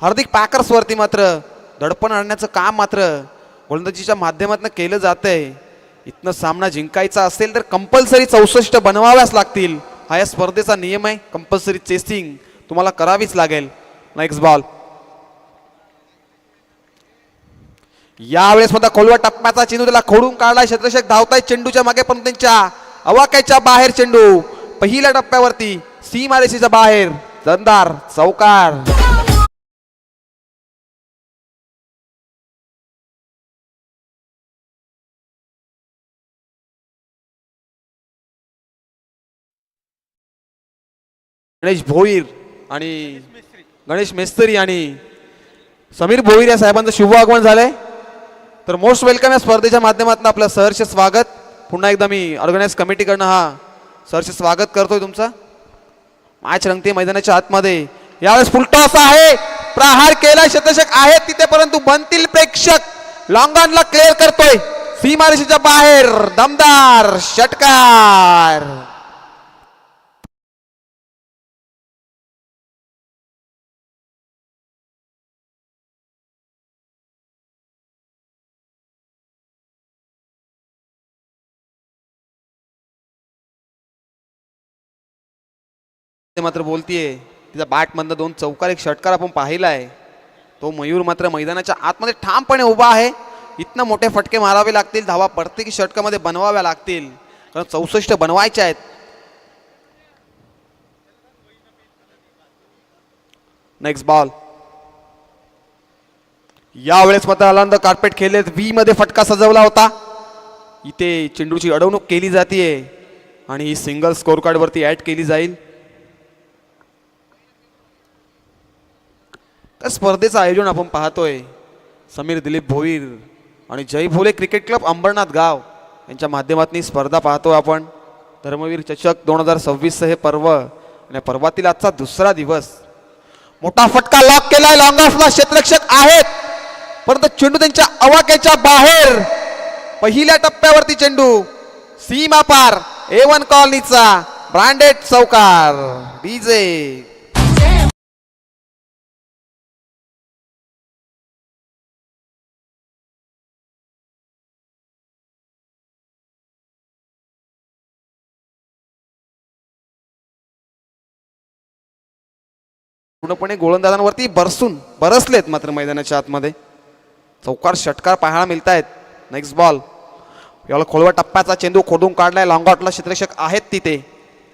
हार्दिक पॅकर्स वरती मात्र दडपण आणण्याचं काम मात्र गोलंदाजीच्या माध्यमातून केलं जातंय. इथनं सामना जिंकायचा असेल तर कंपल्सरी 64 बनवाव्याच लागतील. हा या स्पर्धेचा नियम आहे. कंपल्सरी चेसिंग तुम्हाला करावीच लागेल. Next ball. यावेळेस मध्ये खोलवा टप्प्याचा चेंडू त्याला खोडून काढलाय. क्षेत्ररक्षक धावताय चेंडूच्या मागे पण त्यांच्या अवाक्याच्या बाहेर चेंडू पहिल्या टप्प्यावरती सीमारेषेच्या बाहेर. दमदार चौकार. गणेश भोईर आणि गणेश मेस्त्री आणि समीर भोईर या साहेबांचं शुभ आगमन झालंय. तर मोस्ट वेलकम या स्पर्धेच्या माध्यमातून आपलं सहर्ष स्वागत. पुन्हा एकदा मी ऑर्गनाईज कमिटीकडनं हा सहर्ष स्वागत करतोय तुमचं. मॅच रंगते मैदानाच्या आतमध्ये. यावेळेस फुलटॉस आहे, प्रहार केला, शतशक आहे तिथे, परंतु बनतील प्रेक्षक. लॉंगॉनला क्लिअर करतोय सीमारेषेच्या बाहेर. दमदार षटकार. मात्र बोलतीये तिचा बॅट मधनं 2 चौकार 1 षटकार आपण पाहिलाय. तो मयूर मात्र मैदानाच्या आतमध्ये ठामपणे उभा आहे. इथनं मोठे फटके मारावे लागतील, धावा प्रत्येक षटकामध्ये बनवाव्या लागतील, कारण 64 बनवायचे आहेत. Next ball. यावेळेस मात्र अलंद कार्पेट खेळलेत. व्ही मध्ये फटका सजवला होता. इथे चेंडूची अडवणूक केली जाते आणि ही सिंगल स्कोर कार्ड वरती ऍड केली जाईल. तर स्पर्धेचं आयोजन आपण पाहतोय समीर दिलीप भोईर आणि जय भोले क्रिकेट क्लब अंबरनाथ गाव यांच्या माध्यमातून स्पर्धा पाहतोय आपण. धर्मवीर चषक 2026 हे पर्व आणि पर्वातील आजचा दुसरा दिवस. मोठा फटका लॉक केलाय. लॉंग ऑफला क्षेत्ररक्षक आहेत, परंतु चेंडू त्यांच्या आवाक्याच्या बाहेर. पहिल्या टप्प्यावरती चेंडू सीमा पार. A1 कॉलनीचा ब्रँडेड चौकार. डीजे पूर्णपणे गोलंदाजांवरती बरसलेत मात्र मैदानाच्या आतमध्ये. चौकार षटकार पाहायला मिळत आहेत. Next ball. याला खोलवा टप्प्याचा चेंडू खोडून काढलाय. लॉंगॉटला क्षेत्ररक्षक आहेत तिथे.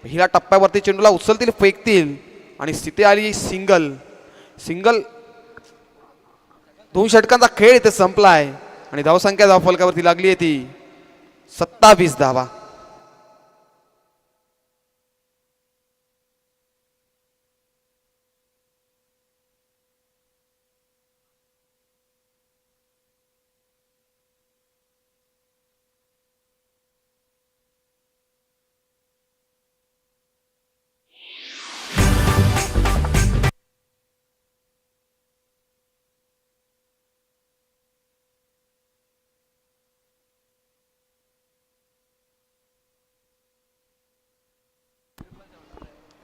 पहिल्या टप्प्यावरती चेंडूला उचलतील, फेकतील आणि तिथे आली सिंगल. 2 षटकांचा खेळ इथे संपलाय आणि धावसंख्या धावफलकावरती लागली आहे ती 27 धावा.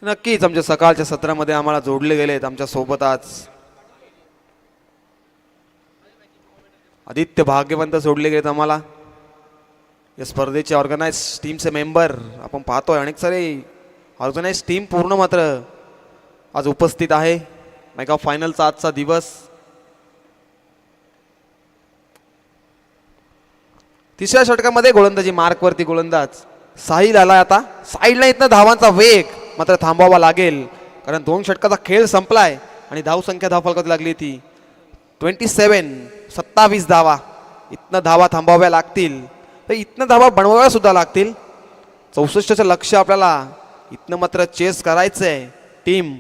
नक्कीच आमच्या सकाळच्या सत्रामध्ये आम्हाला जोडले गेलेत आमच्या सोबत आज आदित्य भाग्यवंत जोडले गेलेत आम्हाला. या स्पर्धेचे ऑर्गनाइज टीमचे मेंबर आपण पाहतोय. अनेक सारे ऑर्गनाइज टीम पूर्ण मात्र आज उपस्थित आहे. मेगा फायनलचा आजचा दिवस. तिसऱ्या षटकामध्ये गोलंदाजी मार्कवरती गोलंदाज साहिल आला. आता साहिलला इथनं धावांचा वेग मात्र थांबवावा लागेल, कारण 2 षटकाचा खेळ संपलाय आणि धावसंख्या धावफलकावरती लागली ती 27 धावा. इथनं धावा थांबवाव्या लागतील, तर इथनं धावा बनवाव्या सुद्धा लागतील. 64चं लक्ष आपल्याला इथनं मात्र चेस करायचंय. टीम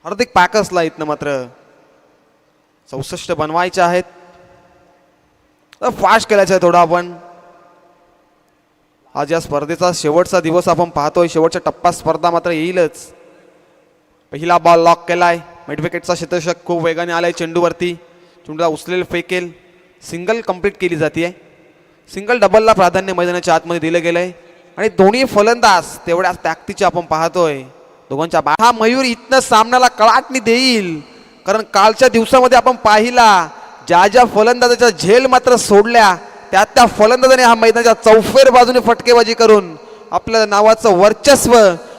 हार्दिक पॅकर्सला इथनं मात्र 64 बनवायचे आहेत. फास्ट केल्याचं आहे थोडं आपण. आज या स्पर्धेचा शेवटचा दिवस आपण पाहतोय. शेवटच्या टप्प्यात स्पर्धा मात्र येईलच. पहिला बॉल लॉक केलाय. मिड विकेटचा क्षेत्ररक्षक खूप वेगाने आलाय चेंडूवरती. चेंडूला उचलेल, फेकेल. सिंगल कंप्लीट केली जाते. सिंगल डबलला प्राधान्य मैदानाच्या आतमध्ये दिलं गेलंय आणि दोन्ही फलंदाज तेवढ्याच ताकदीचे आपण पाहतोय. दोघांच्या हा मयूर इथनं सामन्याला कळाटणी देईल, कारण कालच्या दिवसामध्ये आपण पाहिला ज्या फलंदाजाच्या झेल मात्र सोडल्या त्या फलंदाजाने हा मैदानाच्या चौफेर बाजूने फटकेबाजी करून आपल्या नावाचं वर्चस्व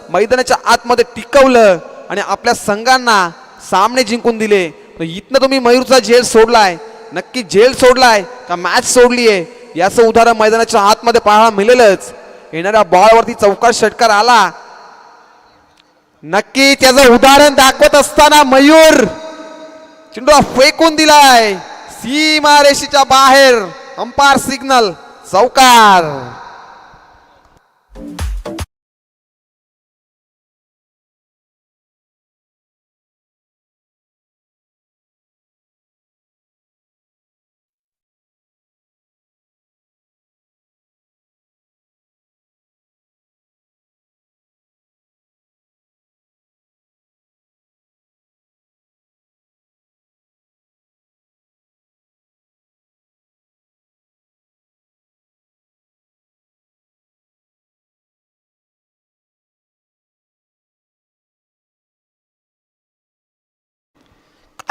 मैदानाच्या आतमध्ये टिकवलं आणि आपल्या संघांना सामने जिंकून दिले. इथनं तुम्ही मयूरचा झेल सोडलाय, नक्की झेल सोडलाय का मॅच सोडली आहे याचं उदाहरण मैदानाच्या आतमध्ये पाहायला मिळेलच. येणाऱ्या बॉलवरती चौकार षटकार आला, नक्की त्याचं उदाहरण दाखवत असताना मयूर चेंडू फेकून दिलाय सीमारेषेच्या बाहेर. अंपायर सिग्नल, चौकार.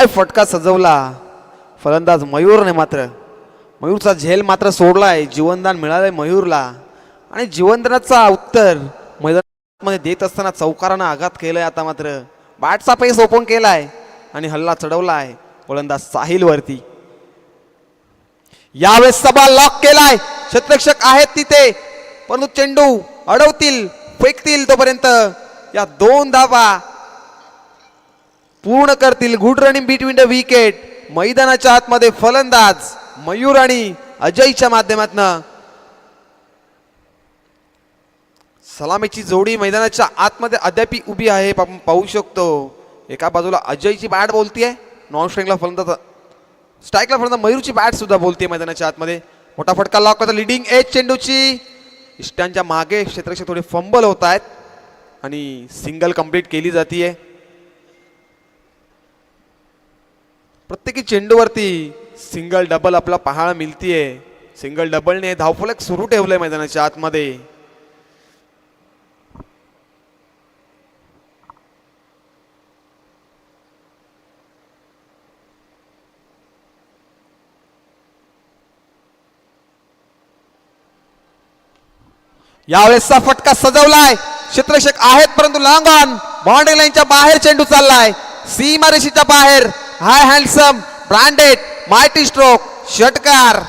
काय फटका सजवला फलंदाज मयूरने. मात्र मयूरचा झेल मात्र सोडलाय. जीवनदान मिळालंय मयूरला आणि जीवनदानाचा उत्तर मैदानामध्ये देत असताना चौकारानं आघात केलाय. आता मात्र बॅटचा पेस ओपन केलाय आणि हल्ला चढवलाय गोलंदाज साहिल वरती. यावेळेस सभा लॉक केलाय. क्षेत्ररक्षक आहेत तिथे परंतु चेंडू अडवतील फेकतील तोपर्यंत या 2 धावा पूर्ण करतील. Good running between the wicket. मैदानाच्या आतमध्ये फलंदाज मयूर आणि अजयच्या माध्यमातून सलामीची जोडी मैदानाच्या आतमध्ये अद्याप उभी आहे. आपण पाहू शकतो एका बाजूला अजयची बॅट बोलतीये, नॉन स्ट्राईकला फलंदाज स्ट्राईकला फलंदाज मयूरची बॅट सुद्धा बोलते मैदानाच्या आतमध्ये. मोठा फटका लॉक होता लिडिंग एज चेंडूची. इष्टांच्या मागे क्षेत्ररक्षक थोडे फंबल होत आहेत आणि सिंगल कंप्लीट केली जातीये. प्रत्येकी चेंडूवरती सिंगल डबल आपला पाहायला मिळतीये. सिंगल डबलने धावफलक सुरू ठेवलंय मैदानाच्या आतमध्ये. यावेळेसचा फटका सजवलाय. क्षेत्ररक्षक आहेत परंतु लॉंग ऑन बाउंड्री लाईनच्या बाहेर चेंडू चाललाय. सीमारेषेच्या बाहेर. हाय हँडसम ब्रँडेड मायटी स्ट्रोक षटकार.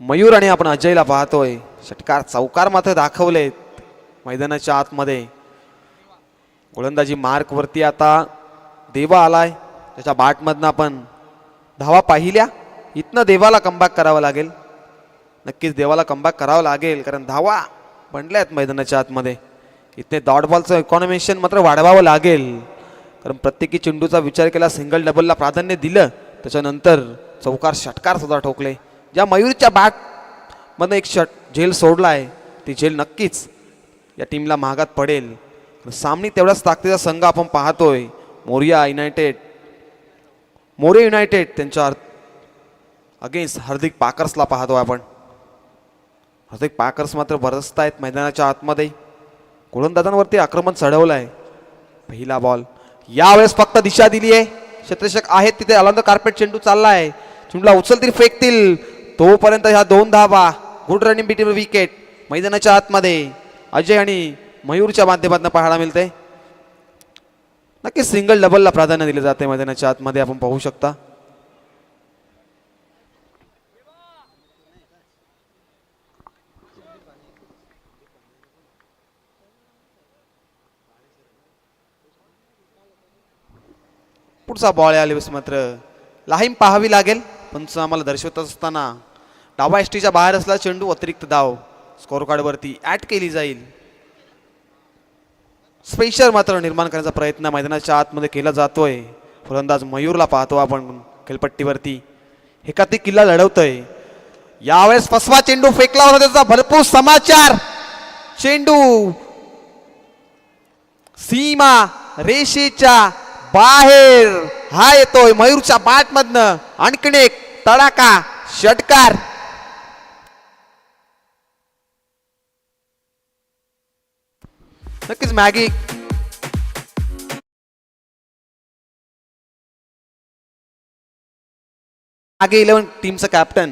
मयूर आणि आपण अजयला पाहतोय. षटकार चौकार मात्र दाखवलेत मैदानाच्या आतमध्ये. गोलंदाजी मार्क वरती आता देवा आलाय. त्याच्या बॅटमधनं आपण धावा पाहिल्या. इथनं देवाला कमबॅक करावं लागेल. नक्कीच देवाला कमबॅक करावं लागेल कारण धावा बनल्या आहेत मैदानाच्या आतमध्ये. इथे डॉट बॉलचं इकॉनॉमिशन मात्र वाढवावं लागेल कारण प्रत्येकी चेंडूचा विचार केला. सिंगल डबलला प्राधान्य दिलं त्याच्यानंतर चौकार षटकार सुद्धा ठोकले. ज्या मयूरच्या बॅट मधनं एक झेल सोडलाय ती झेल नक्कीच या टीमला महागात पडेल. सामने तेवढाच ताकदीचा संघ आपण पाहतोय. मोरिया युनायटेड त्यांच्या अगेन्स्ट हार्दिक पाकर्सला पाहतोय आपण. हार्दिक पाकर्स मात्र बरसत आहेत मैदानाच्या आतमध्ये. गोलंदाजांवरती आक्रमण चढवलंय. पहिला बॉल. यावेळेस फक्त दिशा दिली आहे. क्षेत्ररक्षक आहेत तिथे. अलंद कार्पेट चेंडू चाललाय. चेंडूला उचलतील फेकतील तोपर्यंत ह्या 2 धावा. Good running between wicket. मैदानाच्या आतमध्ये अजय आणि मयूरच्या माध्यमातून पाहायला मिळते. नक्की सिंगल डबलला प्राधान्य दिले जाते मैदानाच्या आतमध्ये आपण पाहू शकता. पुढचा बॉल यावेळेस मात्र लाहीम पाहावी लागेल. पंच आम्हाला दर्शवत असताना डावा एसटीच्या बाहेर असला चेंडू अतिरिक्त धाव स्कोर कार्डवरती ऍड केली जाईल. स्पेशल मात्र निर्माण करण्याचा प्रयत्न मैदानाच्या आतमध्ये केला जातोय. फलंदाज मयूरला पाहतो आपण खेळपट्टीवरती, एकाती किल्ला लढवतोय. यावेळेस फसवा चेंडू फेकला होता, त्याचा भरपूर समाचार. चेंडू सीमा रेषेच्या बाहेर हा येतोय मयूरच्या बॅट मधनं. आणखीन एक तडाका षटकार. नक्कीच मागे मागे 11 टीमचं कॅप्टन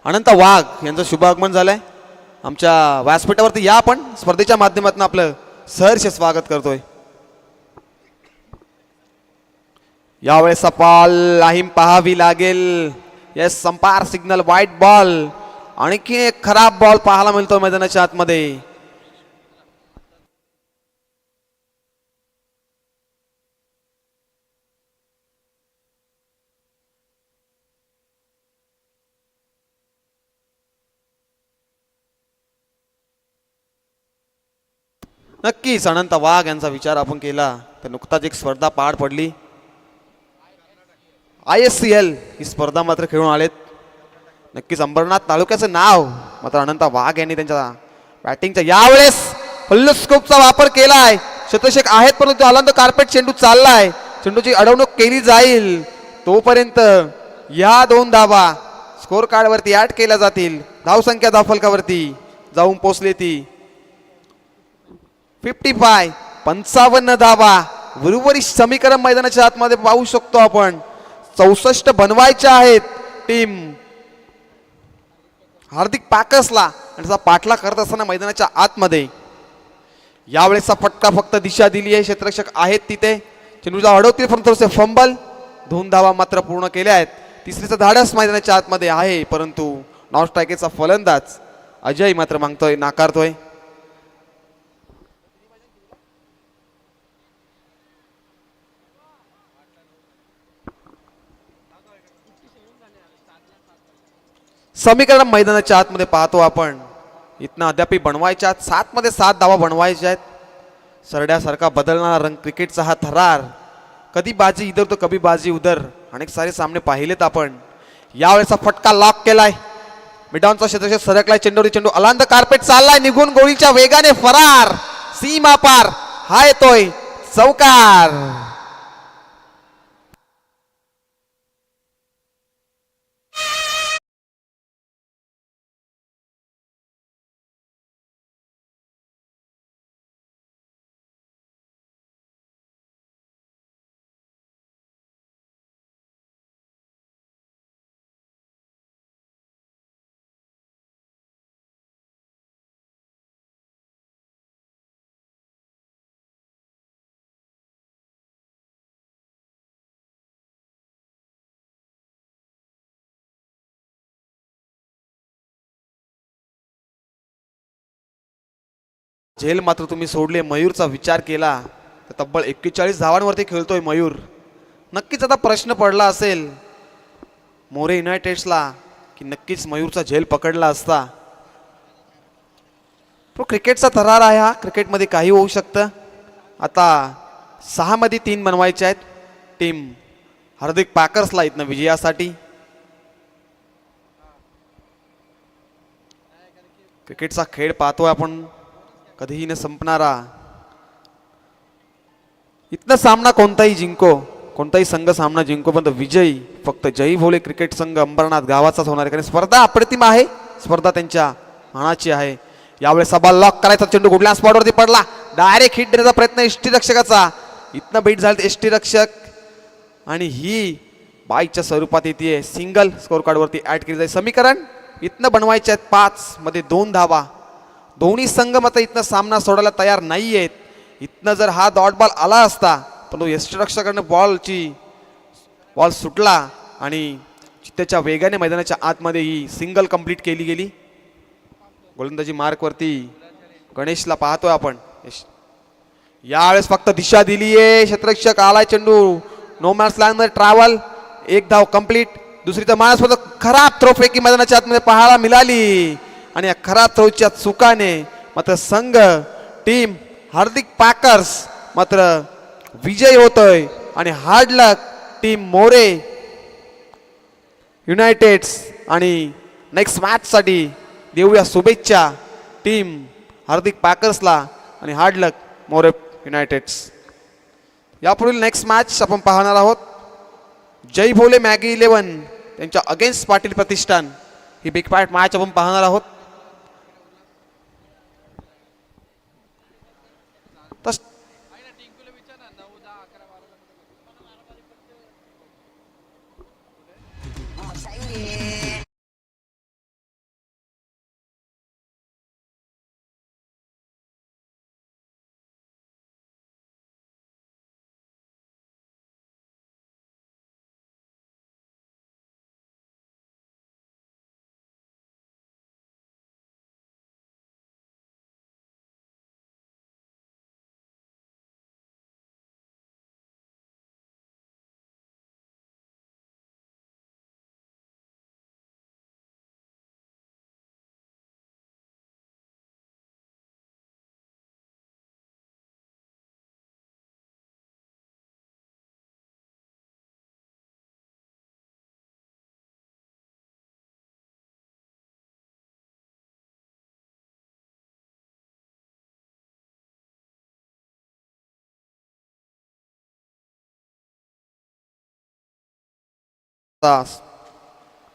अनंत वाघ यांचं शुभ आगमन झालंय. आमच्या व्यासपीठावरती या आपण स्पर्धेच्या माध्यमातून आपलं सहर्ष स्वागत करतोय. यावेळेस सपाल लाहीम पाहावी लागेल. येस, संपार सिग्नल व्हाईट बॉल. आणखी एक खराब बॉल पाहायला मिळतो मैदानाच्या आतमध्ये. नक्कीच अनंत वाघ यांचा विचार आपण केला तर नुकताच एक स्पर्धा पार पडली. ISCL ही स्पर्धा मात्र खेळून आलेत. नक्कीच अंबरनाथ तालुक्याचं नाव मात्र अनंत वाघ यांनी त्यांच्या बॅटिंगच्या यावेळेस फुल्लस्कोपचा वापर केलाय. शतषक आहेत परंतु आलांत कार्पेट चेंडू चाललाय. चेंडूची अडवणूक केली जाईल. तोपर्यंत या 2 धावा स्कोर कार्डवरती ऍड केल्या जातील. धावसंख्या धावफलकावरती जाऊन पोहोचली ती 55 धावा. उर्वरित समीकरण मैदानाच्या आतमध्ये पाहू शकतो आपण. 64 बनवायच्या आहेत टीम हार्दिक पॅकर्सला आणि त्याचा पाठलाग करत असताना मैदानाच्या आतमध्ये. यावेळेसचा फटका फक्त दिशा दिली आहे. क्षेत्ररक्षक आहेत तिथे, चेंडूला अडवतील पण थोडेसे फंबल. 2 धावा मात्र पूर्ण केल्या आहेत. तिसरीचा धाडस मैदानाच्या आतमध्ये आहे परंतु नॉन स्ट्रायकेचा फलंदाज अजय मात्र मागतोय, नाकारतोय. समीकरण मैदानाच्या आतमध्ये पाहतो आपण. इथनं अद्याप बनवायच्या 7 मध्ये 7 धावा बनवायच्या आहेत. सरड्यासारखा बदलणारा रंग क्रिकेटचा हा थरार. कधी बाजी इधर तो कभी बाजी उधर. अनेक सारे सामने पाहिलेत आपण. यावेळेचा फटका लॉक केलाय. मिडॉनचा क्षेत्रक्षक सरकलाय. चेंडूरी चेंडू अलांद कार्पेट चाललाय निघून गोळीच्या वेगाने फरार. सीमा पार हा येतोय चौकार. झेल मात्र तुम्ही सोडले. मयूरचा विचार केला तर तब्बल 41 धावांवरती खेळतोय मयूर. नक्कीच आता प्रश्न पडला असेल मोरे युनायटेड्सला की नक्कीच मयूरचा झेल पकडला असता. तो क्रिकेटचा थरार आहे हा. क्रिकेटमध्ये काही होऊ शकतं. आता 6 मध्ये 3 बनवायचे आहेत टीम हार्दिक पॅकर्सला इथनं विजयासाठी. क्रिकेटचा खेळ पाहतोय आपण, कधीही न संपणारा. इथनं सामना कोणताही जिंको, कोणताही संघ सामना जिंको पण विजयी फक्त जय भोले क्रिकेट संघ अंबरनाथ गावाचाच होणार आहे. कारण स्पर्धा अप्रतिम आहे. स्पर्धा त्यांच्या मानाची आहे. यावेळेस बॉल लॉक करायचा. चेंडू कुठल्या स्पॉटवरती पडला. डायरेक्ट हिट देण्याचा प्रयत्न एसटी रक्षकाचा. इथनं बीट झाले एसटी रक्षक आणि ही बाईच्या स्वरूपात येते. सिंगल स्कोर कार्डवरती ऍड केली जाईल. समीकरण इथनं बनवायचे आहेत 5 मध्ये 2 धावा. दोन्ही संघ मात्र इथनं सामना सोडायला तयार नाही आहेत. इथनं जर हा डॉट बॉल आला असता पण तो यष्टिरक्षकाने बॉल सुटला आणि त्याच्या वेगाने मैदानाच्या आतमध्ये ही सिंगल कंप्लीट केली गेली. गोलंदाजी मार्कवरती गणेशला पाहतोय आपण. यावेळेस फक्त दिशा दिली आहे, क्षेत्ररक्षक आलाय, चेंडू नो मॅन्स लँड मध्ये ट्रॅव्हल, एक धाव कंप्लीट. दुसरी तर माणूस खराब थ्रो फेकी मैदानाच्या आतमध्ये पाहायला मिळाली आणि या खराब थ्रोच्या चुकाने मात्र संघ टीम हार्दिक पॅकर्स मात्र विजय होतोय आणि हार्ड लक टीम मोरे युनायटेड्स. आणि नेक्स्ट मॅच साठी देऊया शुभेच्छा टीम हार्दिक पॅकर्सला आणि हार्ड लक मोरे युनायटेड्स. यापुढील नेक्स्ट मॅच आपण पाहणार आहोत. जय भोले मॅगी 11 त्यांच्या अगेन्स्ट पाटील प्रतिष्ठान. ही बिग फॅट मॅच आपण पाहणार आहोत.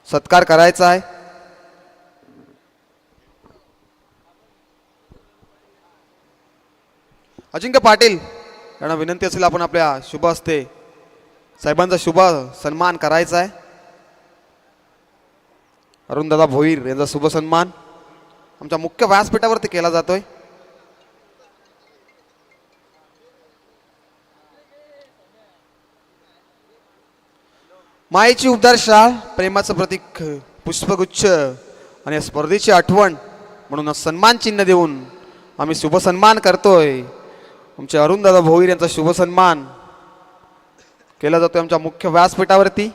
सत्कार करायचा आहे. अजिंक्य पाटील यांना विनंती असेल आपण आपल्या शुभ हस्ते साहेबांचा शुभ सन्मान करायचा आहे. अरुणदादा भोईर यांचा शुभ सन्मान आमच्या मुख्य व्यासपीठावरती केला जातोय. मायेची उबदार शाळ, प्रेमाचं प्रतीक पुष्पगुच्छ आणि या स्पर्धेची आठवण म्हणून सन्मान चिन्ह देऊन आम्ही शुभ सन्मान करतोय. आमचे अरुणदादा भोईर यांचा शुभ सन्मान केला जातोय आमच्या मुख्य व्यासपीठावरती.